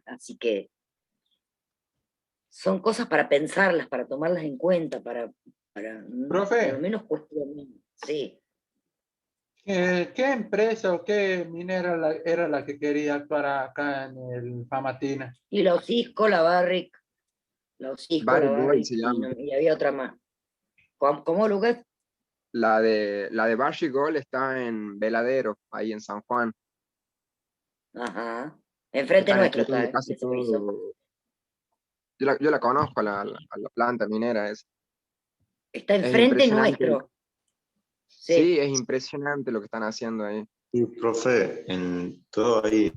Así que son cosas para pensarlas, para tomarlas en cuenta, para Profe, por lo menos cuestionar. Sí. ¿Qué empresa o qué minera era la que quería actuar acá en el Famatina? Y la Osisco, la Barrick, la Osisco, la Barrick Gold Barrick, se y, llama. y había otra más. ¿Cómo, Lucas? La de Barrick Gold está en Veladero, ahí en San Juan. Ajá. Enfrente Están nuestro explotando está, casi ese piso. todo. Yo la conozco, a la planta minera esa. Está Es enfrente impresionante. nuestro. Sí, es impresionante lo que están haciendo ahí. Y, profe, en todo ahí,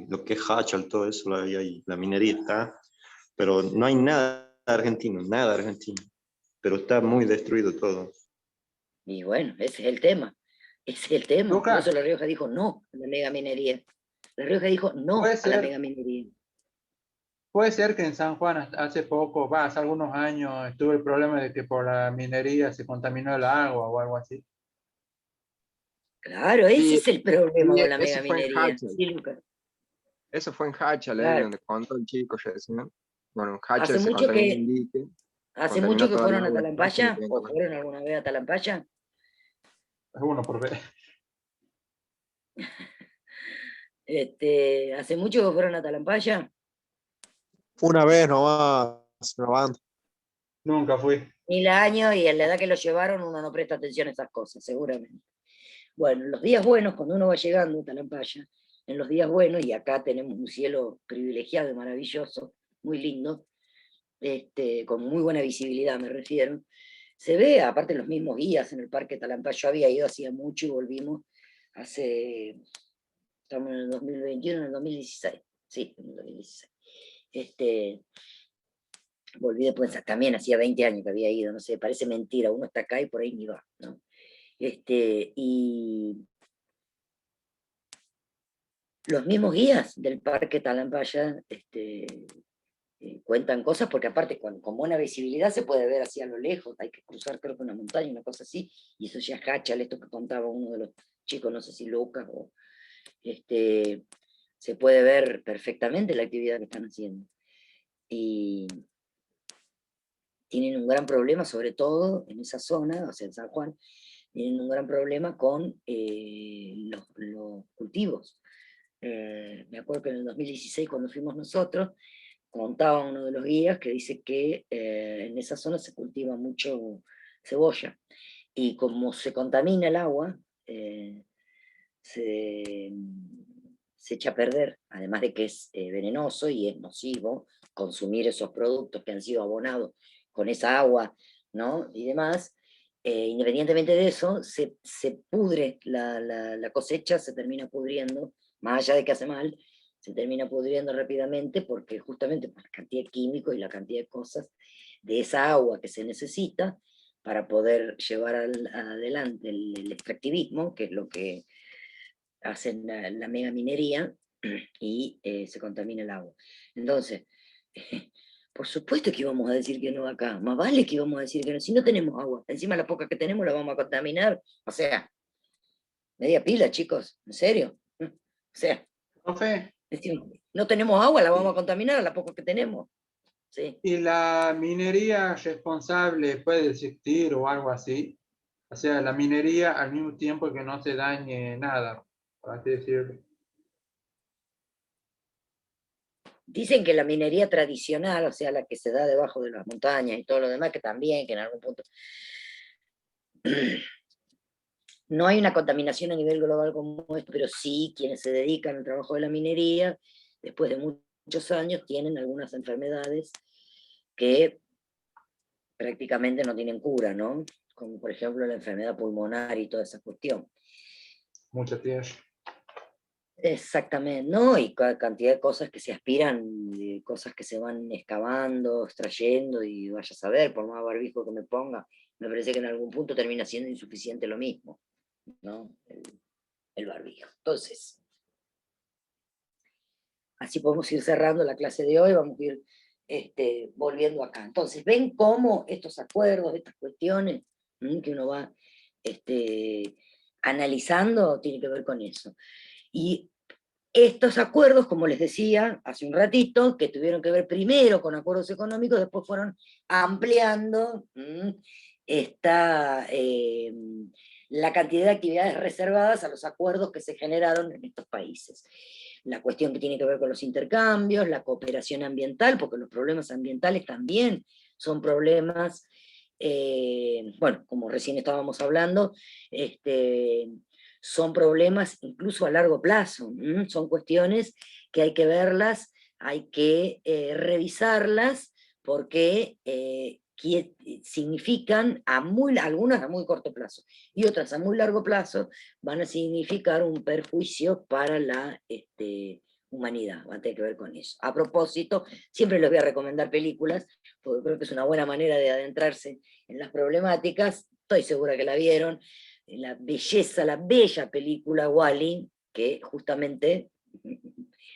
lo que es Hachal, todo eso, la minería está, pero no hay nada argentino, pero está muy destruido todo. Y bueno, ese es el tema. Ese es el tema. Por Lucas, eso La Rioja dijo no a la megaminería. La Rioja dijo no puede a la ser, megaminería. puede ser que en San Juan hace poco, hace algunos años, estuvo el problema de que por la minería se contaminó el agua o algo así. Claro, ese Sí, es el problema con la eso fue en megaminería. Hachal. Sí, Lucas. Eso fue en Hachal, Claro. donde contó el chico recién. Bueno, en Hace Hachal se mucho contaminó un que, dique, hace contaminó mucho que toda el fueron a agua. Talampaya, o fueron alguna vez a Talampaya. Es uno por vez. Hace mucho que fueron a Talampaya. Una vez nomás, grabando. Nunca fui. 1000 años, y en la edad que lo llevaron uno no presta atención a esas cosas, seguramente. Bueno, en los días buenos, cuando uno va llegando a Talampaya, en los días buenos, y acá tenemos un cielo privilegiado y maravilloso, muy lindo, con muy buena visibilidad me refiero, se ve, aparte los mismos guías en el Parque Talampaya. Yo había ido hacía mucho y volvimos estamos en el 2021, en el 2016, sí, en el 2016. Volví después, también hacía 20 años que había ido, no sé, parece mentira, uno está acá y por ahí ni va, ¿no? Y los mismos guías del Parque Talampaya cuentan cosas, porque aparte con buena visibilidad se puede ver así a lo lejos, hay que cruzar creo que una montaña, una cosa así, y eso ya es Hachal, esto que contaba uno de los chicos, no sé si Lucas, o se puede ver perfectamente la actividad que están haciendo. Y tienen un gran problema, sobre todo en esa zona, o sea, en San Juan, tienen un gran problema con los cultivos. Me acuerdo que en el 2016, cuando fuimos nosotros, contaba uno de los guías que dice que en esa zona se cultiva mucho cebolla, y como se contamina el agua, se echa a perder, además de que es venenoso y es nocivo consumir esos productos que han sido abonados con esa agua, ¿no? Y demás. Independientemente de eso, se pudre la cosecha, se termina pudriendo, más allá de que hace mal, se termina pudriendo rápidamente, porque justamente por la cantidad de químicos y la cantidad de cosas de esa agua que se necesita para poder llevar adelante el extractivismo, que es lo que hacen la megaminería, y se contamina el agua. Entonces, por supuesto que íbamos a decir que no acá, más vale que íbamos a decir que no, si no tenemos agua, encima la poca que tenemos la vamos a contaminar, o sea, media pila, chicos, en serio, o sea, Profe, no tenemos agua, la vamos a contaminar a la poca que tenemos. Sí. ¿y la minería responsable puede existir o algo así? O sea, la minería al mismo tiempo que no se dañe nada, por así decirlo. Dicen que la minería tradicional, o sea, la que se da debajo de las montañas y todo lo demás, que también, que en algún punto no hay una contaminación a nivel global como esto, pero sí quienes se dedican al trabajo de la minería, después de muchos años, tienen algunas enfermedades que prácticamente no tienen cura, ¿no? Como por ejemplo la enfermedad pulmonar y toda esa cuestión. Mucha tierra. Exactamente, ¿no? Y cantidad de cosas que se aspiran, de cosas que se van excavando, extrayendo, y vaya a saber, por más barbijo que me ponga, me parece que en algún punto termina siendo insuficiente lo mismo, ¿no? El barbijo. Entonces, así podemos ir cerrando la clase de hoy, vamos a ir volviendo acá. Entonces, ven cómo estos acuerdos, estas cuestiones que uno va analizando, tiene que ver con eso. Y estos acuerdos, como les decía hace un ratito, que tuvieron que ver primero con acuerdos económicos, después fueron ampliando la cantidad de actividades reservadas a los acuerdos que se generaron en estos países. La cuestión que tiene que ver con los intercambios, la cooperación ambiental, porque los problemas ambientales también son problemas, bueno, como recién estábamos hablando, son problemas incluso a largo plazo, son cuestiones que hay que verlas, hay que revisarlas, porque significan, algunas a muy corto plazo, y otras a muy largo plazo, van a significar un perjuicio para la humanidad, va a tener que ver con eso. A propósito, siempre les voy a recomendar películas, porque creo que es una buena manera de adentrarse en las problemáticas, estoy segura que la vieron, la bella película Wall-E, que justamente,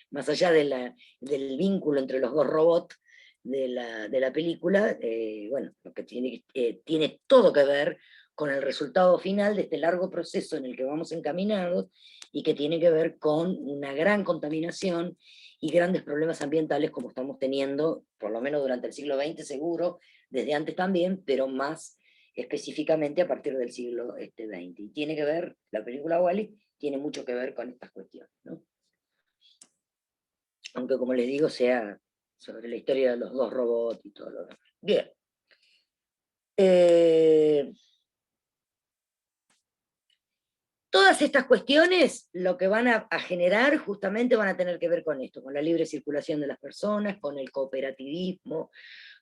más allá del vínculo entre los dos robots de la película, bueno, lo que tiene todo que ver con el resultado final de este largo proceso en el que vamos encaminados, y que tiene que ver con una gran contaminación y grandes problemas ambientales como estamos teniendo, por lo menos durante el siglo XX seguro, desde antes también, pero más específicamente a partir del siglo XX. Y tiene que ver, la película Wall-E tiene mucho que ver con estas cuestiones, ¿no? Aunque, como les digo, sea sobre la historia de los dos robots y todo lo demás. Bien. Todas estas cuestiones lo que van a generar justamente van a tener que ver con esto, con la libre circulación de las personas, con el cooperativismo,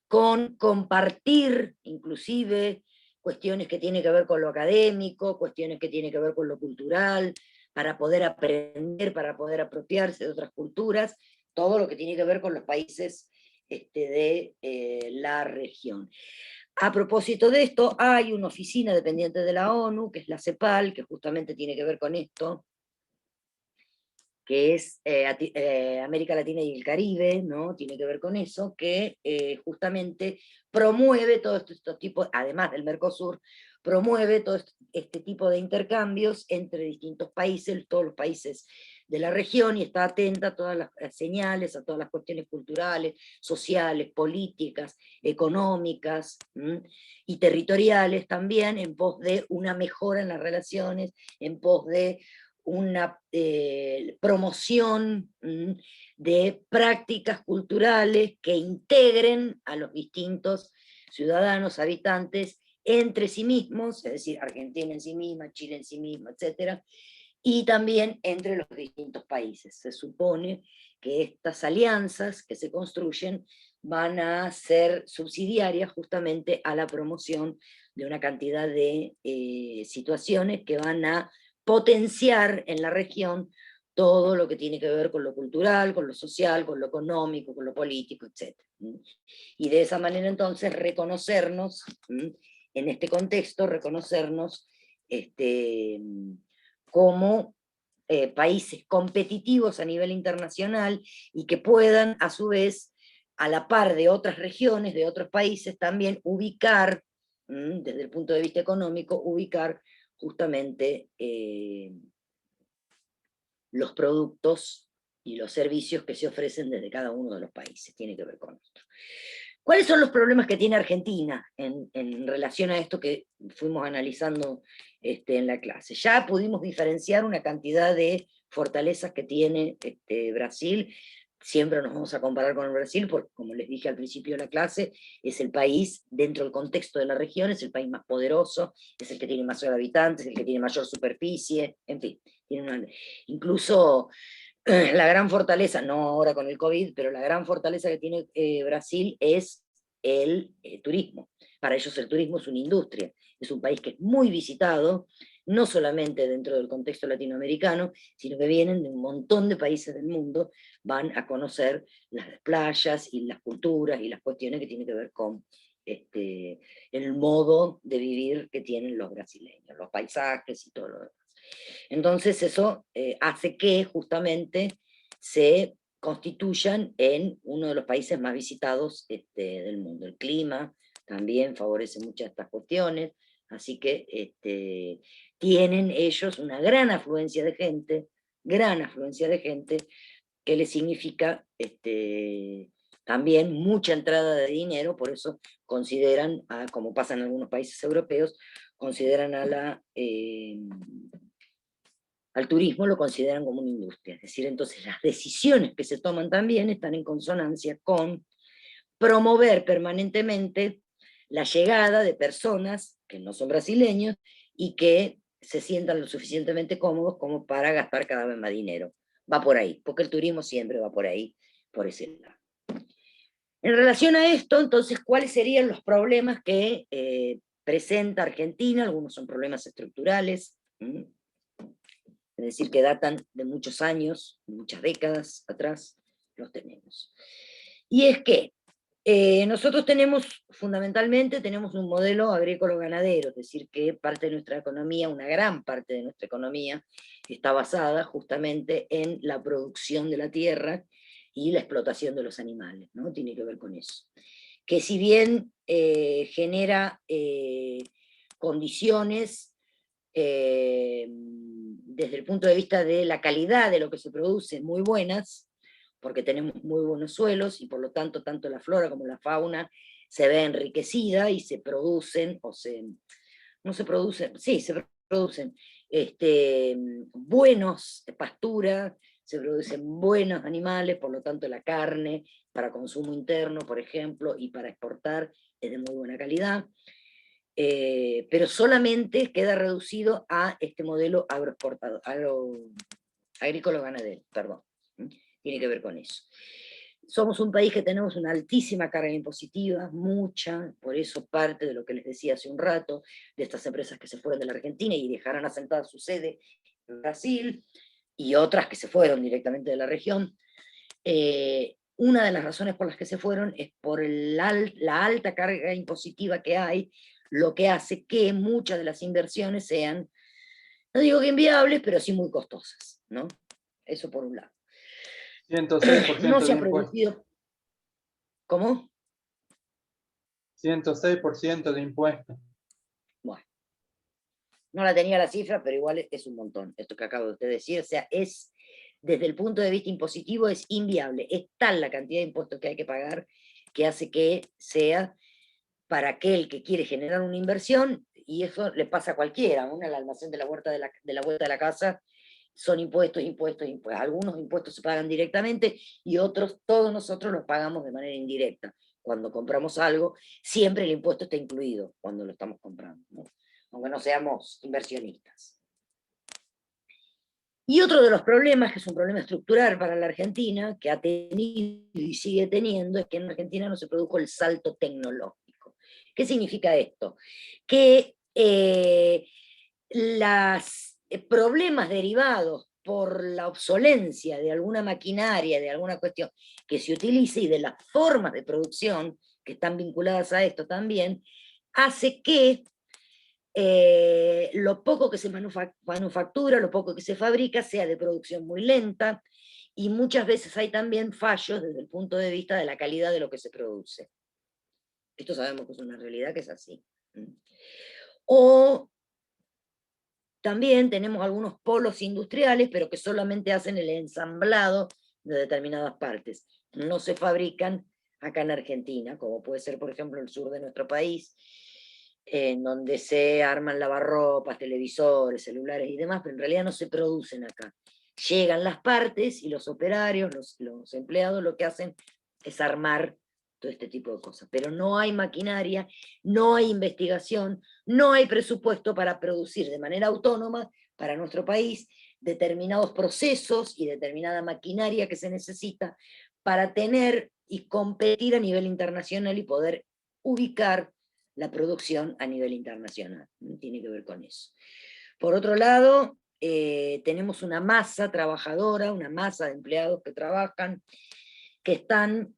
con compartir inclusive cuestiones que tienen que ver con lo académico, cuestiones que tienen que ver con lo cultural, para poder aprender, para poder apropiarse de otras culturas, todo lo que tiene que ver con los países de la región. A propósito de esto, hay una oficina dependiente de la ONU, que es la CEPAL, que justamente tiene que ver con esto, que es América Latina y el Caribe, ¿no? Tiene que ver con eso, que justamente promueve todo este tipo, además del Mercosur, promueve todo este tipo de intercambios entre distintos países, todos los países de la región, y está atenta a todas las señales, a todas las cuestiones culturales, sociales, políticas, económicas, y territoriales también, en pos de una mejora en las relaciones, en pos de una promoción de prácticas culturales que integren a los distintos ciudadanos, habitantes, entre sí mismos, es decir, Argentina en sí misma, Chile en sí misma, etc., y también entre los distintos países. Se supone que estas alianzas que se construyen van a ser subsidiarias justamente a la promoción de una cantidad de situaciones que van a potenciar en la región todo lo que tiene que ver con lo cultural, con lo social, con lo económico, con lo político, etc. Y de esa manera entonces reconocernos, en este contexto, reconocernos como países competitivos a nivel internacional, y que puedan a su vez, a la par de otras regiones, de otros países, también ubicar, desde el punto de vista económico, ubicar justamente los productos y los servicios que se ofrecen desde cada uno de los países. Tiene que ver con esto. ¿Cuáles son los problemas que tiene Argentina en relación a esto que fuimos analizando en la clase? Ya pudimos diferenciar una cantidad de fortalezas que tiene Brasil. Siempre nos vamos a comparar con el Brasil, porque, como les dije al principio de la clase, es el país, dentro del contexto de la región, es el país más poderoso, es el que tiene más habitantes, el que tiene mayor superficie, en fin. Incluso la gran fortaleza, no ahora con el COVID, pero la gran fortaleza que tiene Brasil es el turismo. Para ellos el turismo es una industria, es un país que es muy visitado, no solamente dentro del contexto latinoamericano, sino que vienen de un montón de países del mundo, van a conocer las playas y las culturas y las cuestiones que tienen que ver con el modo de vivir que tienen los brasileños, los paisajes y todo lo demás. Entonces eso hace que justamente se constituyan en uno de los países más visitados del mundo. El clima también favorece muchas de estas cuestiones, así que tienen ellos una gran afluencia de gente, que les significa también mucha entrada de dinero. Por eso consideran, como pasa en algunos países europeos, consideran al turismo, lo consideran como una industria. Es decir, entonces las decisiones que se toman también están en consonancia con promover permanentemente la llegada de personas que no son brasileños y que se sientan lo suficientemente cómodos como para gastar cada vez más dinero. Va por ahí, porque el turismo siempre va por ahí, por ese lado. En relación a esto, entonces, ¿cuáles serían los problemas que presenta Argentina? Algunos son problemas estructurales, es decir, que datan de muchos años, muchas décadas atrás, los tenemos. Y es que nosotros fundamentalmente tenemos un modelo agrícola-ganadero, es decir, que parte de nuestra economía, una gran parte de nuestra economía, está basada justamente en la producción de la tierra y la explotación de los animales, ¿no? Tiene que ver con eso. Que si bien genera condiciones desde el punto de vista de la calidad de lo que se produce muy buenas, porque tenemos muy buenos suelos y por lo tanto la flora como la fauna se ve enriquecida y se producen, se producen buenos pasturas, se producen buenos animales, por lo tanto la carne para consumo interno, por ejemplo, y para exportar es de muy buena calidad, pero solamente queda reducido a este modelo agrícola-ganadero, perdón. Tiene que ver con eso. Somos un país que tenemos una altísima carga impositiva, mucha, por eso parte de lo que les decía hace un rato, de estas empresas que se fueron de la Argentina y dejaron asentada su sede en Brasil, y otras que se fueron directamente de la región. Una de las razones por las que se fueron es por la alta carga impositiva que hay, lo que hace que muchas de las inversiones sean, no digo que inviables, pero sí muy costosas, ¿no? Eso por un lado. 106% no se de ha producido. ¿Cómo? 106% de impuestos. Bueno, no la tenía la cifra, pero igual es un montón, esto que acabo de decir. O sea, desde el punto de vista impositivo es inviable. Es tal la cantidad de impuestos que hay que pagar que hace que sea para aquel que quiere generar una inversión, y eso le pasa a cualquiera, aún al almacén de la vuelta de la casa, son impuestos. Algunos impuestos se pagan directamente y otros, todos nosotros los pagamos de manera indirecta. Cuando compramos algo, siempre el impuesto está incluido cuando lo estamos comprando, ¿no? Aunque no seamos inversionistas. Y otro de los problemas, que es un problema estructural para la Argentina, que ha tenido y sigue teniendo, es que en Argentina no se produjo el salto tecnológico. ¿Qué significa esto? Que los problemas derivados por la obsolencia de alguna maquinaria, de alguna cuestión que se utilice y de las formas de producción que están vinculadas a esto también, hace que lo poco que se manufactura, lo poco que se fabrica, sea de producción muy lenta, y muchas veces hay también fallos desde el punto de vista de la calidad de lo que se produce. Esto sabemos que es una realidad que es así. O también tenemos algunos polos industriales, pero que solamente hacen el ensamblado de determinadas partes. No se fabrican acá en Argentina, como puede ser, por ejemplo, el sur de nuestro país, en donde se arman lavarropas, televisores, celulares y demás, pero en realidad no se producen acá. Llegan las partes y los operarios, los empleados, lo que hacen es armar todo este tipo de cosas. Pero no hay maquinaria, no hay investigación, no hay presupuesto para producir de manera autónoma para nuestro país determinados procesos y determinada maquinaria que se necesita para tener y competir a nivel internacional y poder ubicar la producción a nivel internacional. Tiene que ver con eso. Por otro lado, tenemos una masa trabajadora, una masa de empleados que trabajan, que están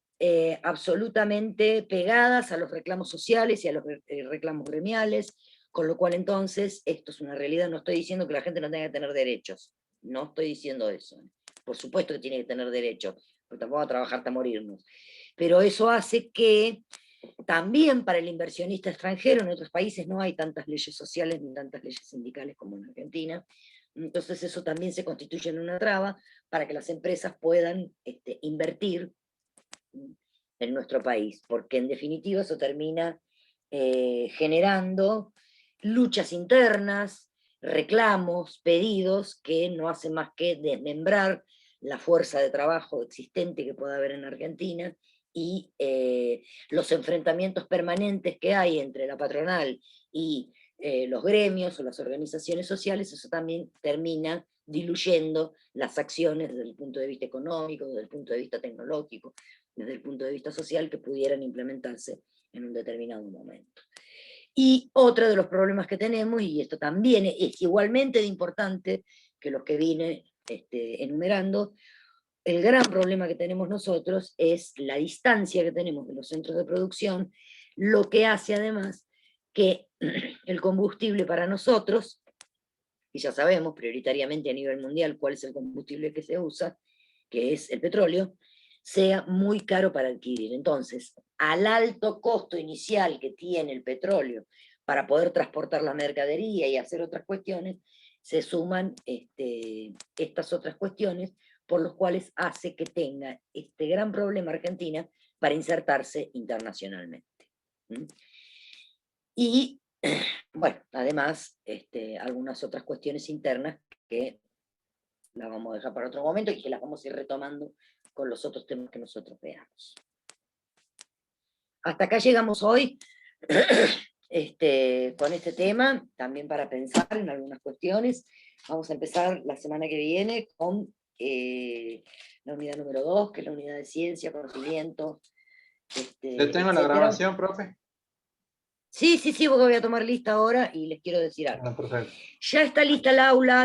absolutamente pegadas a los reclamos sociales y a los reclamos gremiales, con lo cual entonces, esto es una realidad, no estoy diciendo que la gente no tenga que tener derechos, no estoy diciendo eso. Por supuesto que tiene que tener derechos, porque tampoco va a trabajar hasta morirnos. Pero eso hace que también para el inversionista extranjero, en otros países no hay tantas leyes sociales ni tantas leyes sindicales como en Argentina, entonces eso también se constituye en una traba para que las empresas puedan invertir en nuestro país, porque en definitiva eso termina generando luchas internas, reclamos, pedidos que no hacen más que desmembrar la fuerza de trabajo existente que pueda haber en Argentina y los enfrentamientos permanentes que hay entre la patronal y los gremios o las organizaciones sociales. Eso también termina diluyendo las acciones desde el punto de vista económico, desde el punto de vista tecnológico, desde el punto de vista social, que pudieran implementarse en un determinado momento. Y otro de los problemas que tenemos, y esto también es igualmente de importante que los que vine enumerando, el gran problema que tenemos nosotros es la distancia que tenemos de los centros de producción, lo que hace además que el combustible para nosotros, y ya sabemos prioritariamente a nivel mundial cuál es el combustible que se usa, que es el petróleo, sea muy caro para adquirir. Entonces, al alto costo inicial que tiene el petróleo para poder transportar la mercadería y hacer otras cuestiones, se suman estas otras cuestiones, por los cuales hace que tenga este gran problema Argentina para insertarse internacionalmente. Y, bueno, además, algunas otras cuestiones internas que las vamos a dejar para otro momento y que las vamos a ir retomando con los otros temas que nosotros veamos. Hasta acá llegamos hoy con este tema, también para pensar en algunas cuestiones. Vamos a empezar la semana que viene con la unidad número 2, que es la unidad de ciencia, conocimiento. ¿Le tengo la grabación, profe? Sí, porque voy a tomar lista ahora y les quiero decir algo. Perfecto. Ya está lista el aula.